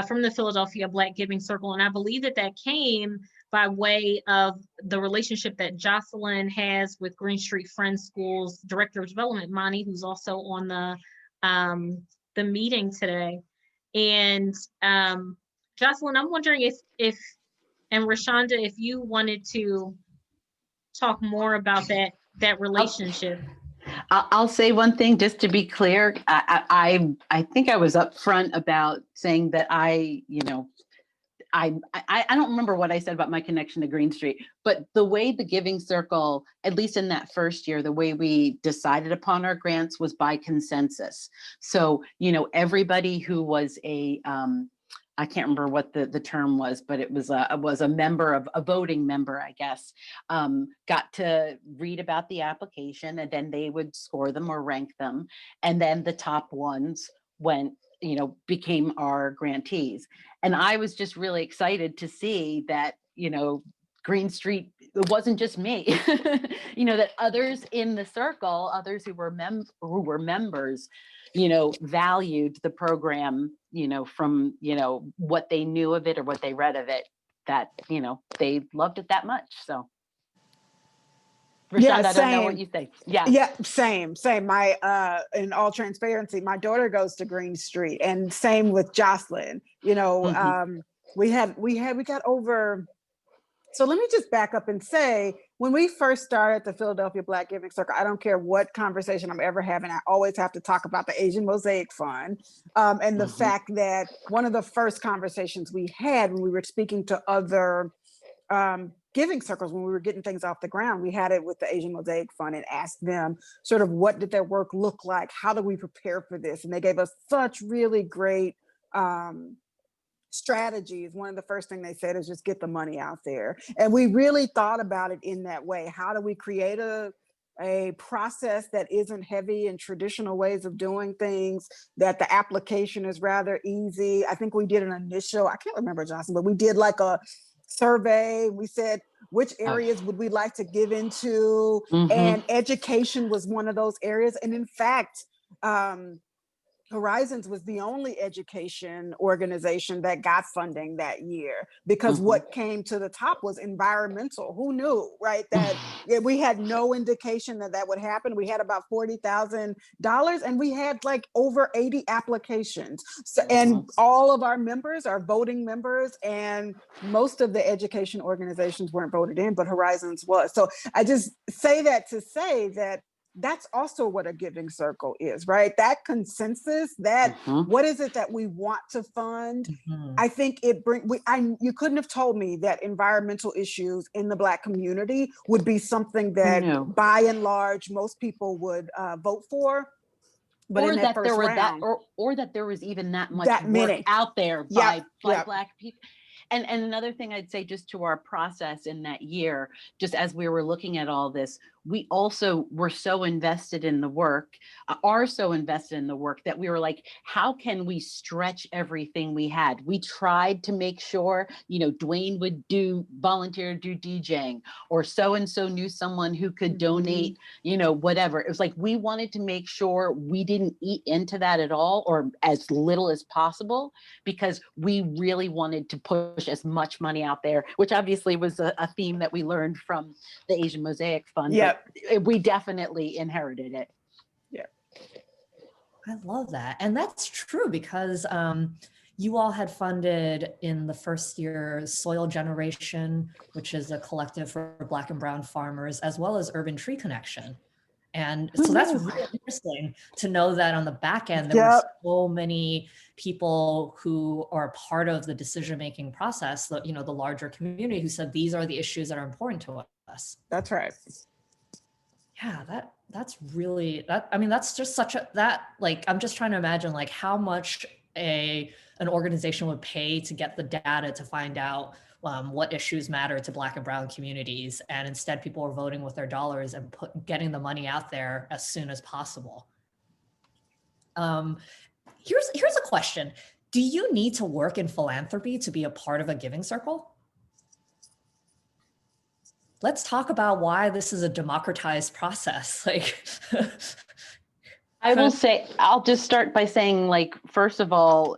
from the Philadelphia Black Giving Circle. And I believe that came by way of the relationship that Jocelyn has with Green Street Friends School's Director of Development, Monty, who's also on the meeting today. And Jocelyn, I'm wondering if and Rashonda, if you wanted to talk more about that relationship. I'll say one thing just to be clear. I think I was upfront about saying that I don't remember what I said about my connection to Green Street, but the way the Giving Circle, at least in that first year, the way we decided upon our grants was by consensus. So, you know, everybody who was I can't remember what the term was, but it was a member of a voting member, I guess, got to read about the application, and then they would score them or rank them. And then the top ones became our grantees. And I was just really excited to see that, Green Street, it wasn't just me, that others in the circle, others who were members, valued the program, from, what they knew of it or what they read of it, that, they loved it that much. So. Rashonda, Yeah, I don't know what you think. Yeah. Yeah, same. My in all transparency, my daughter goes to Green Street, and same with Jocelyn. We got over. So let me just back up and say, when we first started the Philadelphia Black Giving Circle, I don't care what conversation I'm ever having, I always have to talk about the Asian Mosaic Fund, and the fact that one of the first conversations we had when we were speaking to other giving circles, when we were getting things off the ground, we had it with the Asian Mosaic Fund and asked them sort of what did their work look like? How do we prepare for this? And they gave us such really great strategies. One of the first things they said is just get the money out there. And we really thought about it in that way. How do we create a process that isn't heavy in traditional ways of doing things, that the application is rather easy? I think we did an initial, I can't remember, Johnson, but we did like a survey. We said, which areas would we like to give into? And education was one of those areas. And in fact, Horizons was the only education organization that got funding that year, because what came to the top was environmental. Who knew, right? That we had no indication that would happen. We had about $40,000 and we had like over 80 applications. So, and all of our members are voting members, and most of the education organizations weren't voted in, but Horizons was. So I just say that to say that that's also what a giving circle is, right? That consensus, that what is it that we want to fund? I think it you couldn't have told me that environmental issues in the Black community would be something that by and large, most people would vote for. But or in that there were round, or that there was even that much work out there by Black people. And another thing I'd say, just to our process in that year, just as we were looking at all this, we also were so invested in the work, are so invested in the work that we were like, how can we stretch everything we had? We tried to make sure, Dwayne would volunteer to do DJing, or so-and-so knew someone who could donate, whatever. It was like, we wanted to make sure we didn't eat into that at all, or as little as possible, because we really wanted to push as much money out there, which obviously was a theme that we learned from the Asian Mosaic Fund. Yep. But we definitely inherited it. I love that. And that's true because you all had funded in the first year Soil Generation, which is a collective for Black and Brown farmers, as well as Urban Tree Connection. And so that's really interesting to know that on the back end, there were so many people who are part of the decision-making process, the larger community, who said, these are the issues that are important to us. That's right. Yeah, that's really, that's just I'm just trying to imagine like how much an organization would pay to get the data to find out what issues matter to Black and Brown communities. And instead people are voting with their dollars and getting the money out there as soon as possible. Here's a question. Do you need to work in philanthropy to be a part of a giving circle? Let's talk about why this is a democratized process. I will say, I'll just start by saying, like, first of all,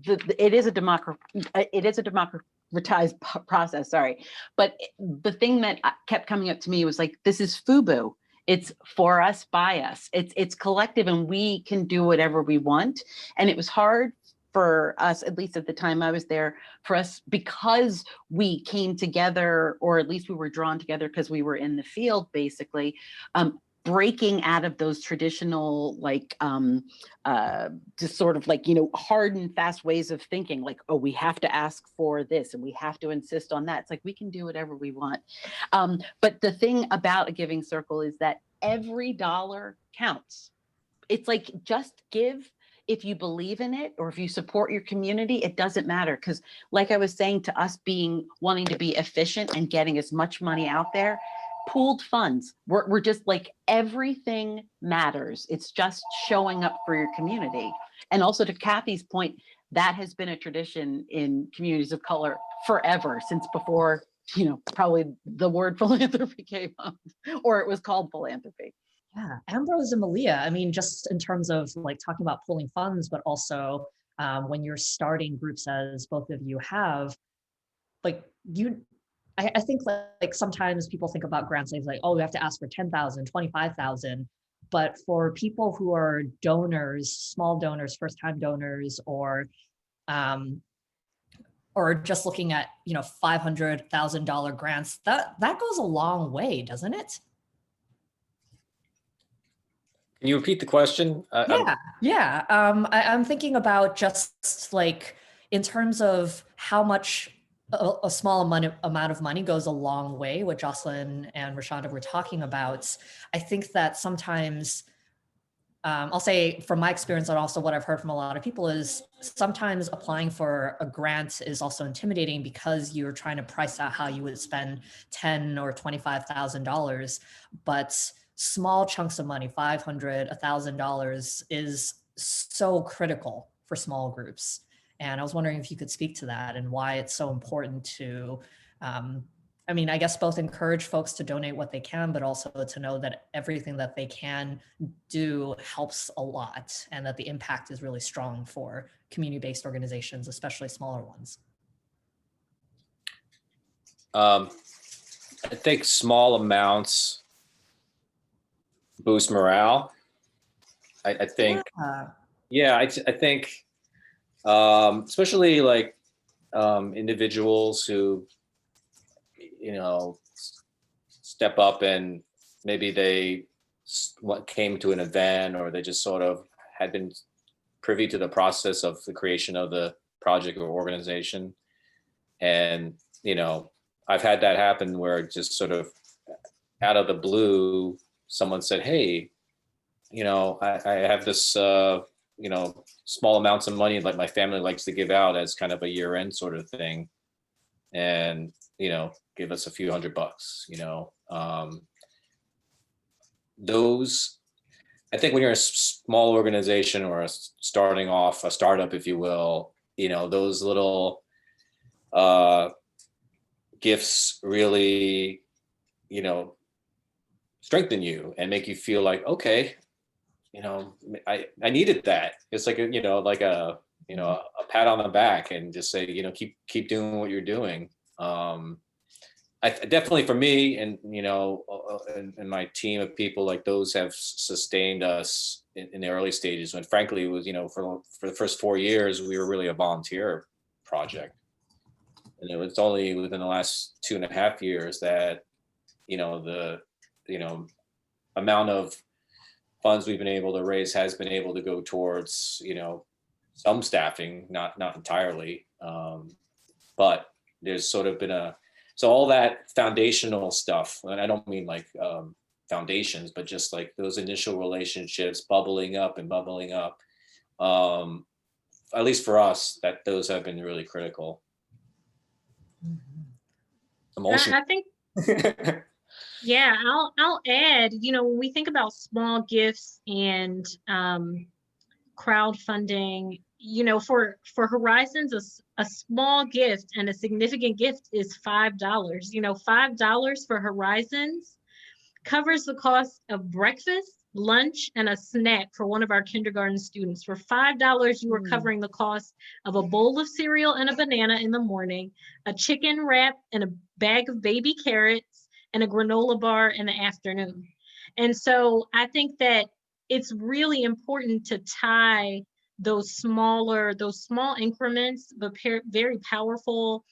it is a democratized process, sorry. But the thing that kept coming up to me was like, this is FUBU. It's for us, by us. It's collective, and we can do whatever we want. And it was hard for us, at least at the time I was there, for us, because we came together, or at least we were drawn together because we were in the field, basically, breaking out of those traditional, just sort of hard and fast ways of thinking, like, oh, we have to ask for this and we have to insist on that. It's like, we can do whatever we want. But the thing about a giving circle is that every dollar counts. It's like, just give. If you believe in it, or if you support your community, it doesn't matter. Because like I was saying, to us wanting to be efficient and getting as much money out there, pooled funds, we're just like, everything matters. It's just showing up for your community. And also, to Kathy's point, that has been a tradition in communities of color forever, since before, probably the word philanthropy came up, or it was called philanthropy. Yeah, Ambrose and Malia, just in terms of talking about pooling funds, but also when you're starting groups, as both of you have, I think sometimes people think about grants like, oh, we have to ask for 10,000, 25,000. But for people who are donors, small donors, first-time donors, or just looking at, $500,000 grants, that goes a long way, doesn't it? Can you repeat the question? I'm thinking about just in terms of how much a small amount of money goes a long way, what Jocelyn and Rashonda were talking about. I think that sometimes, I'll say from my experience, and also what I've heard from a lot of people, is sometimes applying for a grant is also intimidating because you're trying to price out how you would spend $10,000 or $25,000, but small chunks of money, $500, $1,000, is so critical for small groups. And I was wondering if you could speak to that and why it's so important to, I guess both encourage folks to donate what they can, but also to know that everything that they can do helps a lot, and that the impact is really strong for community-based organizations, especially smaller ones. I think small amounts boost morale. I think, I think, especially individuals who, step up, and maybe they came to an event, or they just sort of had been privy to the process of the creation of the project or organization. And, I've had that happen where just sort of out of the blue, someone said, hey, I have this, small amounts of money like my family likes to give out as kind of a year-end sort of thing. And, give us a few $100, those, I think when you're a small organization or starting off a startup, if you will, those little gifts really, strengthen you and make you feel like, okay, I needed that. It's like a pat on the back and just say, keep doing what you're doing. Definitely for me and and my team of people, like those have sustained us in the early stages when frankly it was for the first 4 years we were really a volunteer project, and it was only within the last 2.5 years that the amount of funds we've been able to raise has been able to go towards some staffing, not entirely, but there's sort of been so all that foundational stuff, and I don't mean like foundations, but just like those initial relationships bubbling up, at least for us, that those have been really critical. Emotion. I think, yeah, I'll add, when we think about small gifts and crowdfunding, for Horizons, a small gift and a significant gift is $5. $5 for Horizons covers the cost of breakfast, lunch, and a snack for one of our kindergarten students. For $5, you are covering the cost of a bowl of cereal and a banana in the morning, a chicken wrap and a bag of baby carrots, and a granola bar in the afternoon. And so I think that it's really important to tie those small increments, but very powerful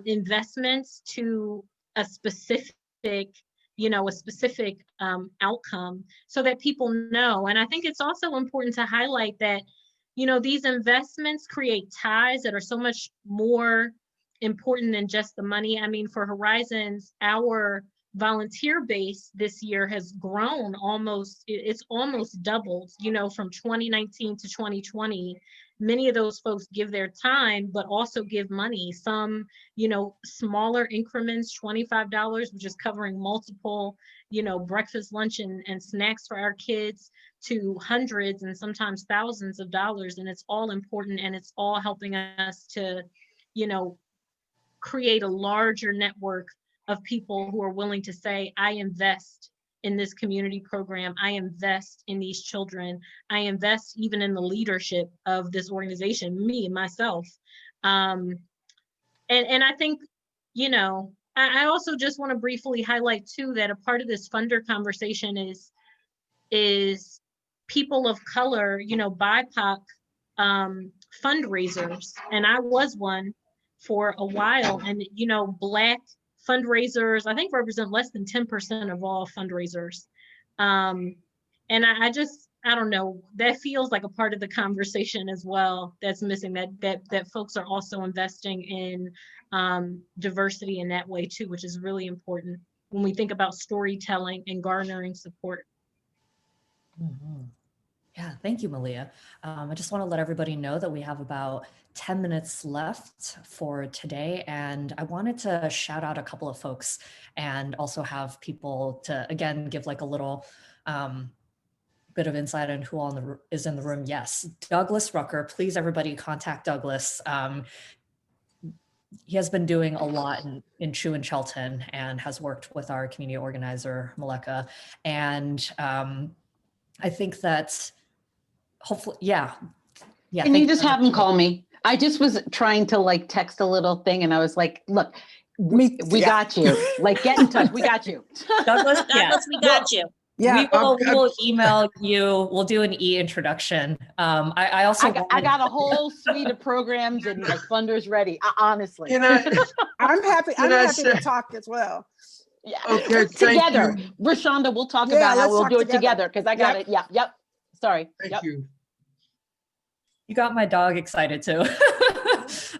investments to a specific outcome so that people know. And I think it's also important to highlight that, these investments create ties that are so much more important than just the money. I mean, for Horizons, our volunteer base this year has grown it's almost doubled, from 2019 to 2020. Many of those folks give their time, but also give money. Some, smaller increments, $25, which is covering multiple, breakfast, lunch, and snacks for our kids, to hundreds and sometimes thousands of dollars. And it's all important, and it's all helping us to, create a larger network of people who are willing to say, I invest in this community program. I invest in these children. I invest even in the leadership of this organization, me, myself. And I think, I also just want to briefly highlight too, that a part of this funder conversation is people of color, BIPOC fundraisers. And I was one for a while, and, Black fundraisers, I think, represent less than 10% of all fundraisers. And I don't know, that feels like a part of the conversation as well that's missing, that folks are also investing in diversity in that way too, which is really important when we think about storytelling and garnering support. Mm-hmm. Yeah, thank you, Malia. I just want to let everybody know that we have about 10 minutes left for today. And I wanted to shout out a couple of folks and also have people to, again, give like a little bit of insight on who is in the room. Yes, Douglas Rucker, please everybody contact Douglas. He has been doing a lot in Chew and Shelton and has worked with our community organizer, Maleka. And I think that hopefully, yeah. Can you just have him call me? I just was trying to text a little thing and I was like, look, we got you. Get in touch. We got you. Douglas, we got you. Yeah, we will email you. We'll do an e-introduction. I also got a whole suite of programs and funders ready. Honestly, I'm happy to talk as well. Yeah. Okay. Together, Rashonda, we'll talk about how we'll do it together because I got it. Yeah. Yep. Sorry. Thank you. You got my dog excited too.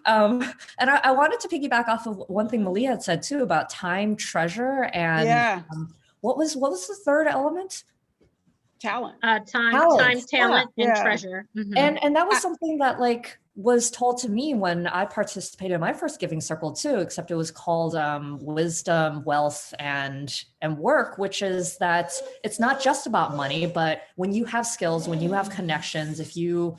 And I wanted to piggyback off of one thing Malia had said too about time, treasure, and what was the third element? Talent. Time, Talent, talent, and yeah. treasure. Mhm. And that was something that like was told to me when I participated in my first giving circle too, except it was called wisdom, wealth, and work, which is that it's not just about money, but when you have skills, when you have connections, if you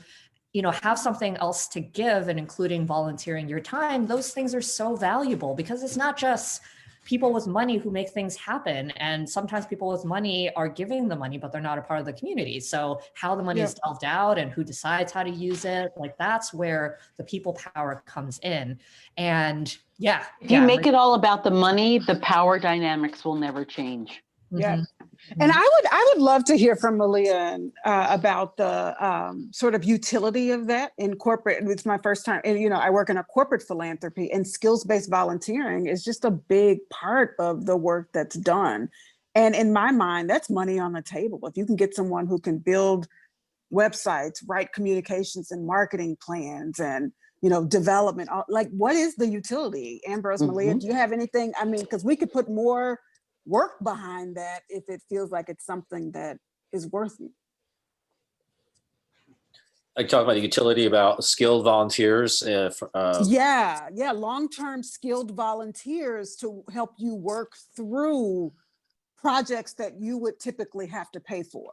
have something else to give, and including volunteering your time, those things are so valuable because it's not just people with money who make things happen. And sometimes people with money are giving the money, but they're not a part of the community. So how the money is delved out and who decides how to use it, like that's where the people power comes in. And If you make it all about the money, the power dynamics will never change. Yeah. And I would love to hear from Malia about the sort of utility of that in corporate. It's my first time, and I work in a corporate philanthropy, and skills-based volunteering is just a big part of the work that's done. And in my mind, that's money on the table. If you can get someone who can build websites, write communications and marketing plans, and development, like what is the utility? Ambrose, Malia, do you have anything? I mean, because we could put more work behind that if it feels like it's something that is worth it. I talk about the utility about skilled volunteers. Yeah, long-term skilled volunteers to help you work through projects that you would typically have to pay for.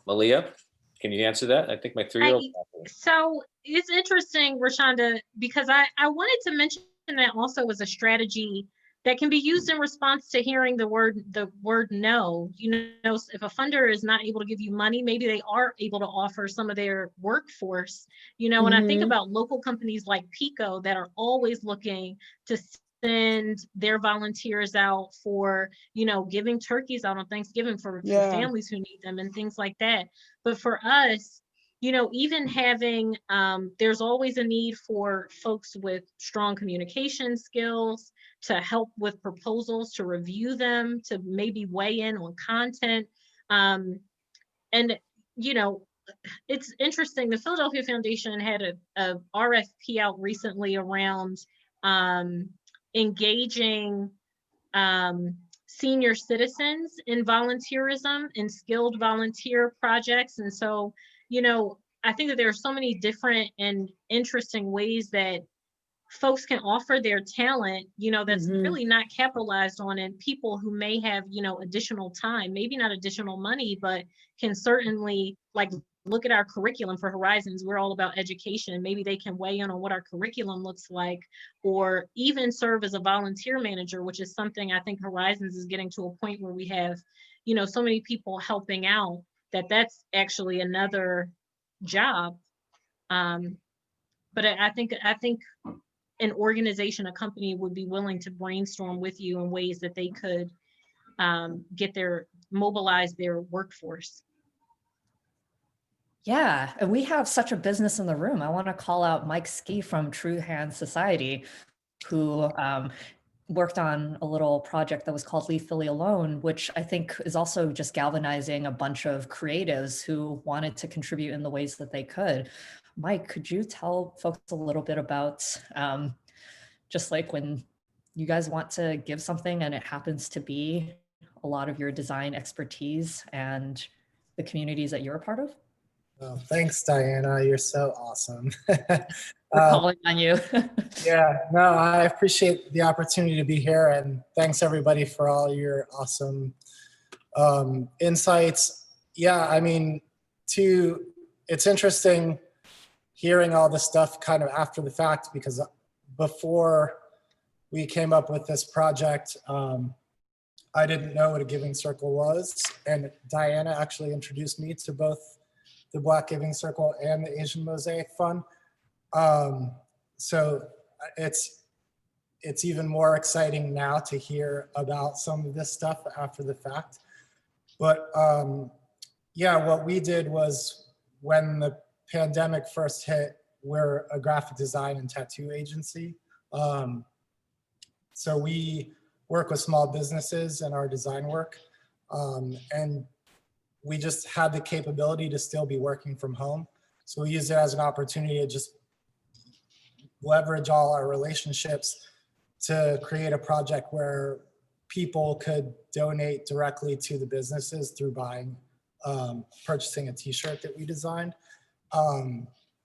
Malia, can you answer that? I think my 3-year-old. So it's interesting, Rashonda, because I wanted to mention that also as a strategy that can be used in response to hearing the word no. If a funder is not able to give you money, maybe they are able to offer some of their workforce. When I think about local companies like Pico that are always looking to send their volunteers out for, giving turkeys out on Thanksgiving for families who need them and things like that. But for us, even having, there's always a need for folks with strong communication skills to help with proposals, to review them, to maybe weigh in on content. And, it's interesting. The Philadelphia Foundation had a RFP out recently around engaging senior citizens in volunteerism and skilled volunteer projects. And so, I think that there are so many different and interesting ways that folks can offer their talent, that's really not capitalized on, and people who may have, additional time, maybe not additional money, but can certainly look at our curriculum for Horizons. We're all about education, and maybe they can weigh in on what our curriculum looks like, or even serve as a volunteer manager, which is something I think Horizons is getting to a point where we have, so many people helping out that's actually another job. But I think an organization, a company would be willing to brainstorm with you in ways that they could mobilize their workforce. Yeah, and we have such a business in the room. I want to call out Mike Ski from True Hands Society, who worked on a little project that was called Leave Philly Alone, which I think is also just galvanizing a bunch of creatives who wanted to contribute in the ways that they could. Mike, could you tell folks a little bit about just like when you guys want to give something and it happens to be a lot of your design expertise and the communities that you're a part of? Oh, thanks, Diana. You're so awesome. We're calling on you. Yeah, no, I appreciate the opportunity to be here, and thanks everybody for all your awesome insights. Yeah, I mean, it's interesting hearing all this stuff kind of after the fact, because before we came up with this project, I didn't know what a giving circle was, and Diana actually introduced me to both the Black Giving Circle and the Asian Mosaic Fund. So it's even more exciting now to hear about some of this stuff after the fact. But yeah, what we did was, when the pandemic first hit, we're a graphic design and tattoo agency. So we work with small businesses in our design work. And we just had the capability to still be working from home. So we used it as an opportunity to just leverage all our relationships to create a project where people could donate directly to the businesses through purchasing a t-shirt that we designed.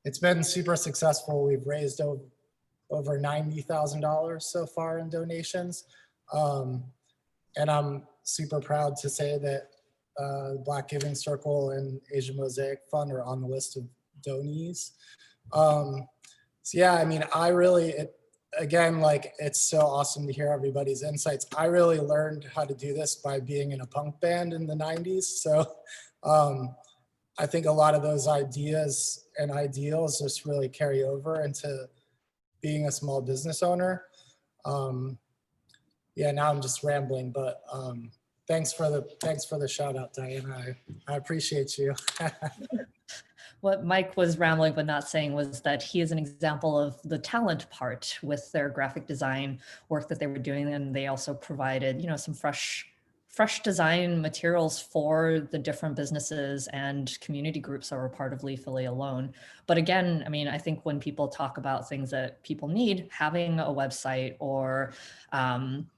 It's been super successful. We've raised over $90,000 so far in donations. And I'm super proud to say that Black Giving Circle and Asian Mosaic Fund are on the list of donees. So yeah, I mean, again, like, it's so awesome to hear everybody's insights. I really learned how to do this by being in a punk band in the 90s. So I think a lot of those ideas and ideals just really carry over into being a small business owner. Yeah, now I'm just rambling, but thanks for the shout out, Diana. I appreciate you. What Mike was rambling but not saying was that he is an example of the talent part with their graphic design work that they were doing, and they also provided, you know, some fresh design materials for the different businesses and community groups that were part of Leaf Philly alone. But again, I mean, I think when people talk about things that people need, having a website or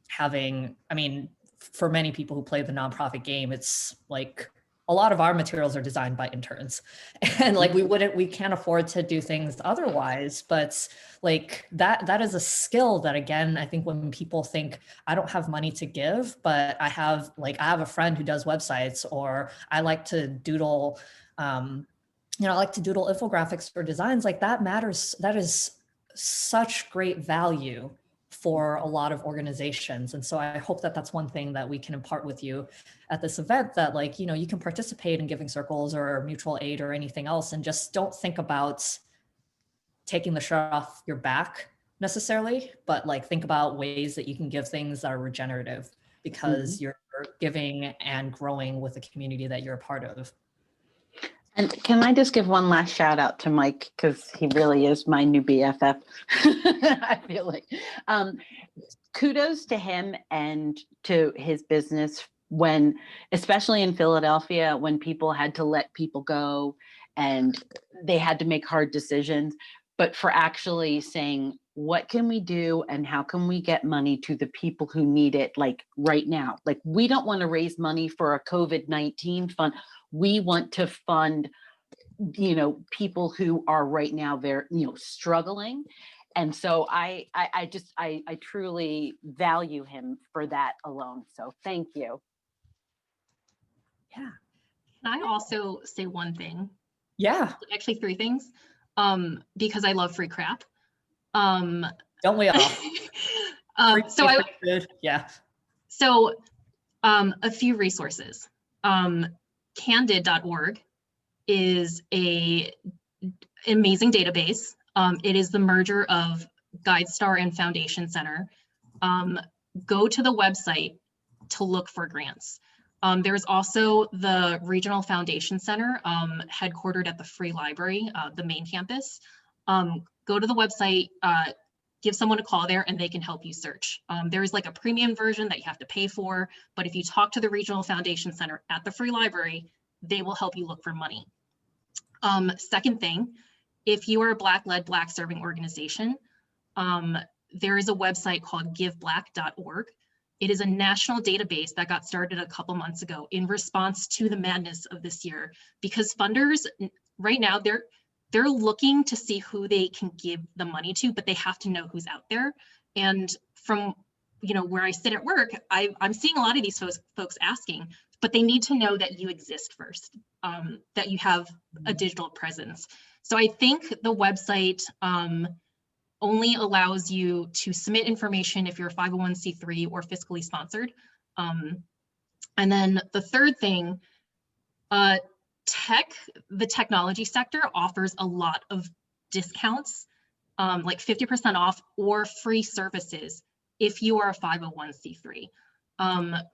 having, I mean, for many people who play the nonprofit game, it's like a lot of our materials are designed by interns, and like we can't afford to do things otherwise. But like that is a skill that, again, I think when people think I don't have money to give, but I have a friend who does websites, or I like to doodle, I like to doodle infographics or designs, like that matters. That is such great value for a lot of organizations. And so I hope that that's one thing that we can impart with you at this event, that like, you know, you can participate in Giving Circles or mutual aid or anything else, and just don't think about taking the shirt off your back necessarily, but like think about ways that you can give things that are regenerative, because you're giving and growing with the community that you're a part of. And can I just give one last shout out to Mike, because he really is my new BFF. I feel like kudos to him and to his business when, especially in Philadelphia, when people had to let people go and they had to make hard decisions, but for actually saying, what can we do and how can we get money to the people who need it, like right now? Like, we don't want to raise money for a COVID-19 fund. We want to fund, you know, people who are right now, they're, you know, struggling. And so I truly value him for that alone. So thank you. Yeah. Can I also say one thing? Yeah. Actually, three things. Because I love free crap. Don't we all? Yeah. So a few resources. Candid.org is an amazing database. It is the merger of GuideStar and Foundation Center. Go to the website to look for grants. There's also the Regional Foundation Center, headquartered at the Free Library, the main campus. Go to the website, give someone a call there, and they can help you search. There is like a premium version that you have to pay for, but if you talk to the Regional Foundation Center at the Free Library, they will help you look for money. Second thing, if you are a Black-led, Black-serving organization, there is a website called giveblack.org. It is a national database that got started a couple months ago in response to the madness of this year, because funders right now, they're looking to see who they can give the money to, but they have to know who's out there. And from, you know, where I sit at work, I'm seeing a lot of these folks asking, but they need to know that you exist first, that you have a digital presence. So I think the website only allows you to submit information if you're a 501c3 or fiscally sponsored. And then the third thing, the technology sector offers a lot of discounts, like 50% off or free services if you are a 501c3.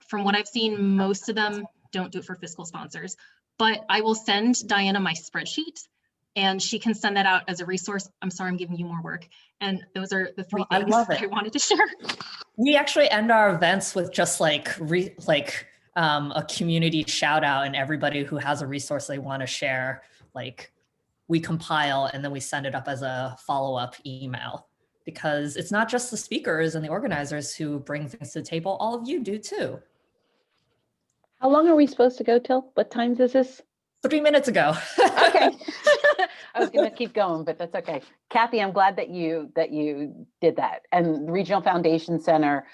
From what I've seen, most of them don't do it for fiscal sponsors, but I will send Diana my spreadsheet and she can send that out as a resource. I'm sorry, I'm giving you more work. And those are the three things I wanted to share. We actually end our events with just like a community shout out, and everybody who has a resource they want to share, like we compile and then we send it up as a follow-up email. because it's not just the speakers and the organizers who bring things to the table, all of you do too. How long are we supposed to go till? What times is this? 3 minutes ago. Okay. I was going to keep going, but that's okay. Kathy, I'm glad that you did that. And the Regional Foundation Center,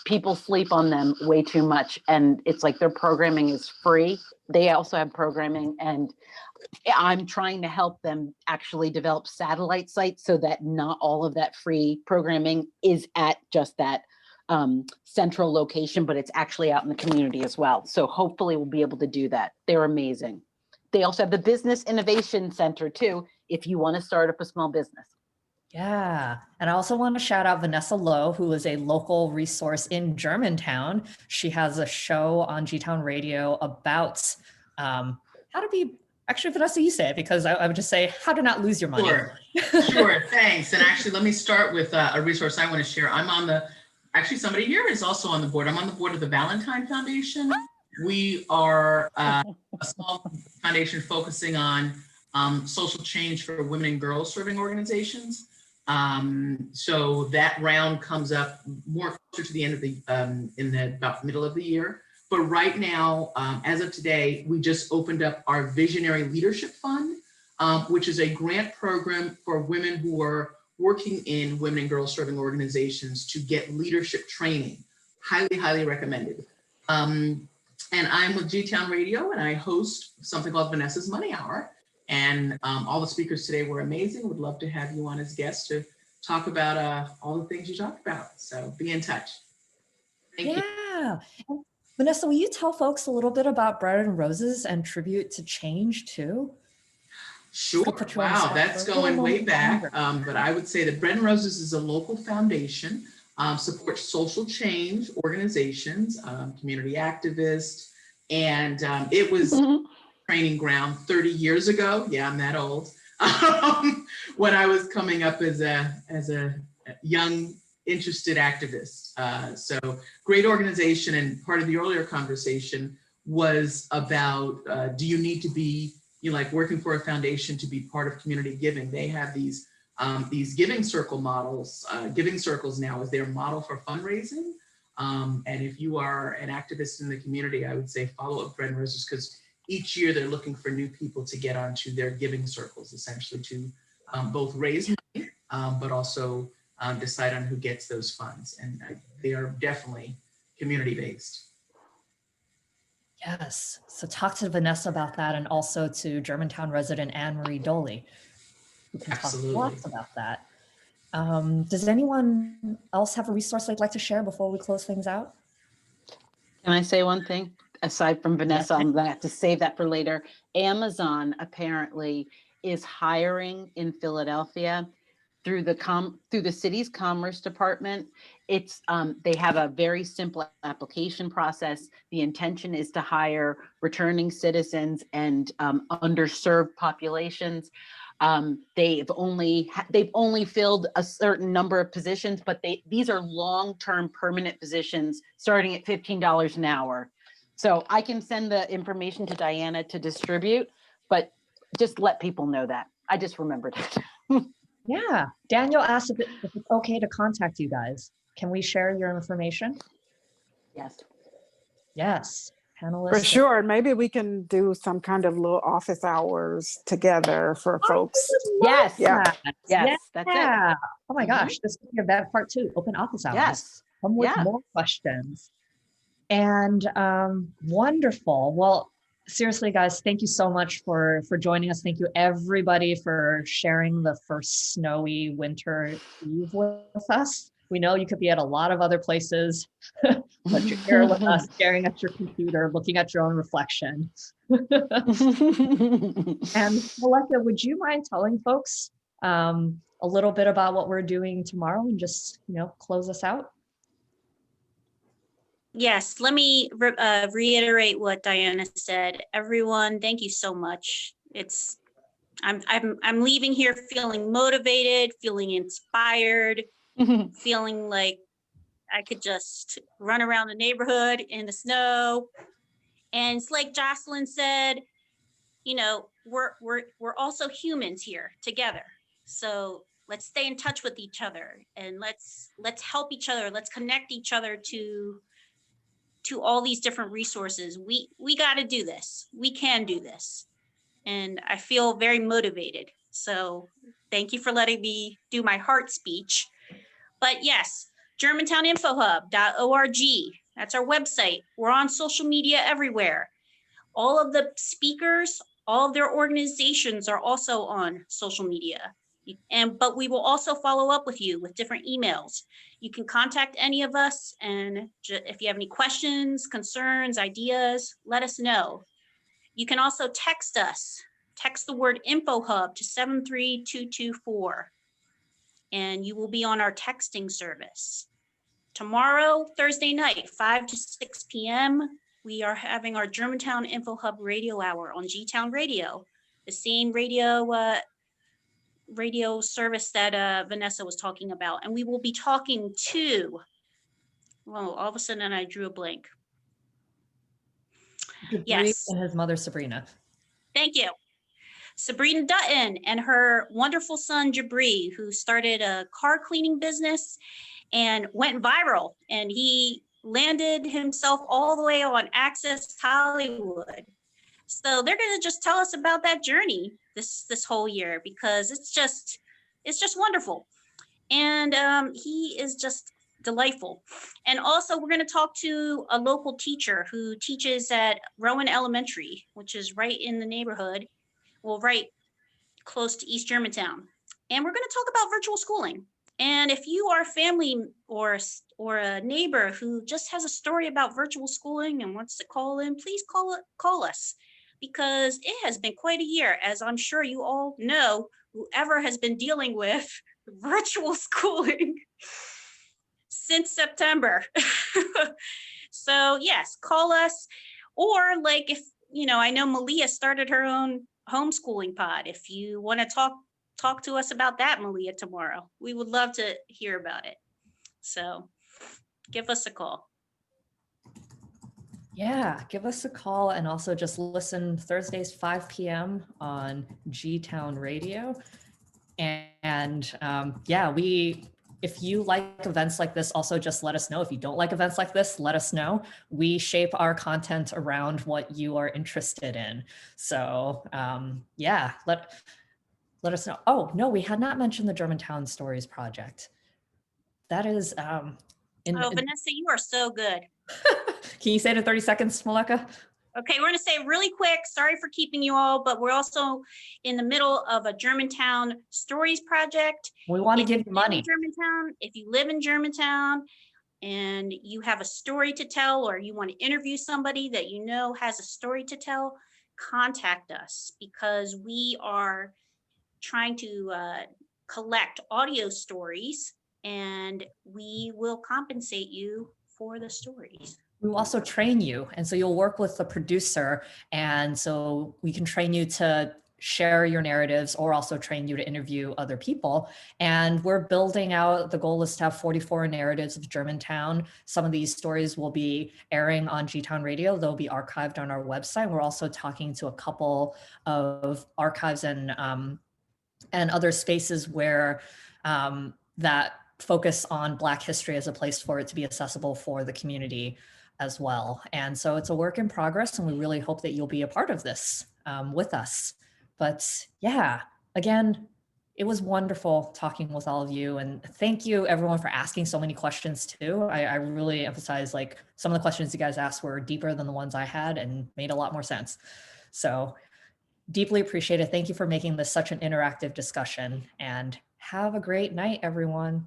people sleep on them way too much. And it's like their programming is free. They also have programming, and I'm trying to help them actually develop satellite sites so that not all of that free programming is at just that central location, but it's actually out in the community as well. So hopefully we'll be able to do that. They're amazing. They also have the Business Innovation Center too, if you want to start up a small business. Yeah. And I also want to shout out Vanessa Lowe, who is a local resource in Germantown. She has a show on G-Town Radio about how to be, actually, Vanessa, you say it, because I would just say how to not lose your money. Sure, thanks. And actually, let me start with a resource I want to share. I'm on the, actually somebody here is also on the board. I'm on the board of the Valentine Foundation. We are a small foundation focusing on social change for women and girls serving organizations. So that round comes up more closer to the end of the, in the about middle of the year. But right now, as of today, we just opened up our Visionary Leadership Fund, which is a grant program for women who are working in women and girls serving organizations to get leadership training. Highly, highly recommended. And I'm with G-Town Radio, and I host something called Vanessa's Money Hour. And all the speakers today were amazing. Would love to have you on as guests to talk about all the things you talked about. So be in touch. Thank you. Yeah. Vanessa, will you tell folks a little bit about Bread and Roses and Tribute to Change too? Sure. Wow, that's going way back. But I would say that Bread and Roses is a local foundation, supports social change organizations, community activists, and it was training ground 30 years ago. Yeah, I'm that old. When I was coming up as a young, interested activist. So great organization, and part of the earlier conversation was about, do you need to be, like working for a foundation to be part of community giving? They have these giving circle models. Giving circles now is their model for fundraising. And if you are an activist in the community, I would say follow up Bread and Roses, because each year they're looking for new people to get onto their giving circles, essentially to both raise money, but also decide on who gets those funds. And they are definitely community-based. Yes. So talk to Vanessa about that, and also to Germantown resident Anne Marie Doley, who can talk lots about that. Does anyone else have a resource they'd like to share before we close things out? Can I say one thing? Aside from Vanessa, I'm gonna have to save that for later. Amazon apparently is hiring in Philadelphia through the city's commerce department. It's they have a very simple application process. The intention is to hire returning citizens and underserved populations. They've only filled a certain number of positions, but these are long-term permanent positions starting at $15 an hour. So I can send the information to Diana to distribute, but just let people know that. I just remembered it. Yeah, Daniel asked if it's okay to contact you guys. Can we share your information? Yes. Yes, panelists. For sure. Maybe we can do some kind of little office hours together for folks. Yes. Yeah. Yes. That's it. Oh my gosh, this could be a bad part too. Open office hours. Yes. Come with more questions. And wonderful. Well, seriously, guys, thank you so much for joining us. Thank you, everybody, for sharing the first snowy winter eve with us. We know you could be at a lot of other places, but you're here with us, staring at your computer, looking at your own reflection. And Melissa, would you mind telling folks a little bit about what we're doing tomorrow and just, close us out? Yes, let me reiterate what Diana said. Everyone, thank you so much. I'm leaving here feeling motivated, feeling inspired, feeling like I could just run around the neighborhood in the snow. And it's like Jocelyn said, we're also humans here together. So let's stay in touch with each other, and let's help each other. Let's connect each other to all these different resources. We got to do this. We can do this. And I feel very motivated. So thank you for letting me do my heart speech. But yes, GermantownInfoHub.org. That's our website. We're on social media everywhere. All of the speakers, all of their organizations are also on social media. But we will also follow up with you with different emails. You can contact any of us, and if you have any questions, concerns, ideas, let us know. You can also text us. Text the word InfoHub to 73224, and you will be on our texting service. Tomorrow, Thursday night, 5 to 6 p.m., we are having our Germantown InfoHub radio hour on G-Town Radio, the same radio service that Vanessa was talking about. And we will be talking to, well, all of a sudden I drew a blank. Jabri Yes. And his mother, Sabrina. Thank you. Sabrina Dutton and her wonderful son, Jabri, who started a car cleaning business and went viral. And he landed himself all the way on Access Hollywood. So they're going to just tell us about that journey this whole year, because it's just wonderful. And he is just delightful. And also we're going to talk to a local teacher who teaches at Rowan Elementary, which is right in the neighborhood. Well, right close to East Germantown. And we're going to talk about virtual schooling. And if you are a family or a neighbor who just has a story about virtual schooling and wants to call in, please call us, because it has been quite a year, as I'm sure you all know, whoever has been dealing with virtual schooling since September. So yes, call us. Or like, if, you know, I know Malia started her own homeschooling pod. If you want to talk to us about that, Malia, tomorrow, we would love to hear about it. So give us a call. Yeah, give us a call, and also just listen Thursdays, 5 p.m. on G-Town Radio. And yeah, if you like events like this, also just let us know. If you don't like events like this, let us know. We shape our content around what you are interested in. So yeah, let us know. Oh, no, we had not mentioned the Germantown Stories Project. That is Vanessa, you are so good. Can you say it in 30 seconds, Maleka? Okay, we're going to say it really quick. Sorry for keeping you all, but we're also in the middle of a Germantown Stories Project. We want to give you money. If you live in Germantown and you have a story to tell, or you want to interview somebody that you know has a story to tell, contact us, because we are trying to collect audio stories, and we will compensate you for the stories. We will also train you. And so you'll work with the producer. And so we can train you to share your narratives, or also train you to interview other people. And we're building out, the goal is to have 44 narratives of Germantown. Some of these stories will be airing on G-Town Radio. They'll be archived on our website. We're also talking to a couple of archives and other spaces where that focus on Black history as a place for it to be accessible for the community as well. And so it's a work in progress, and we really hope that you'll be a part of this with us. But yeah, again, it was wonderful talking with all of you. And thank you everyone for asking so many questions too. I really emphasize, like, some of the questions you guys asked were deeper than the ones I had and made a lot more sense. So deeply appreciate it. Thank you for making this such an interactive discussion, and have a great night, everyone.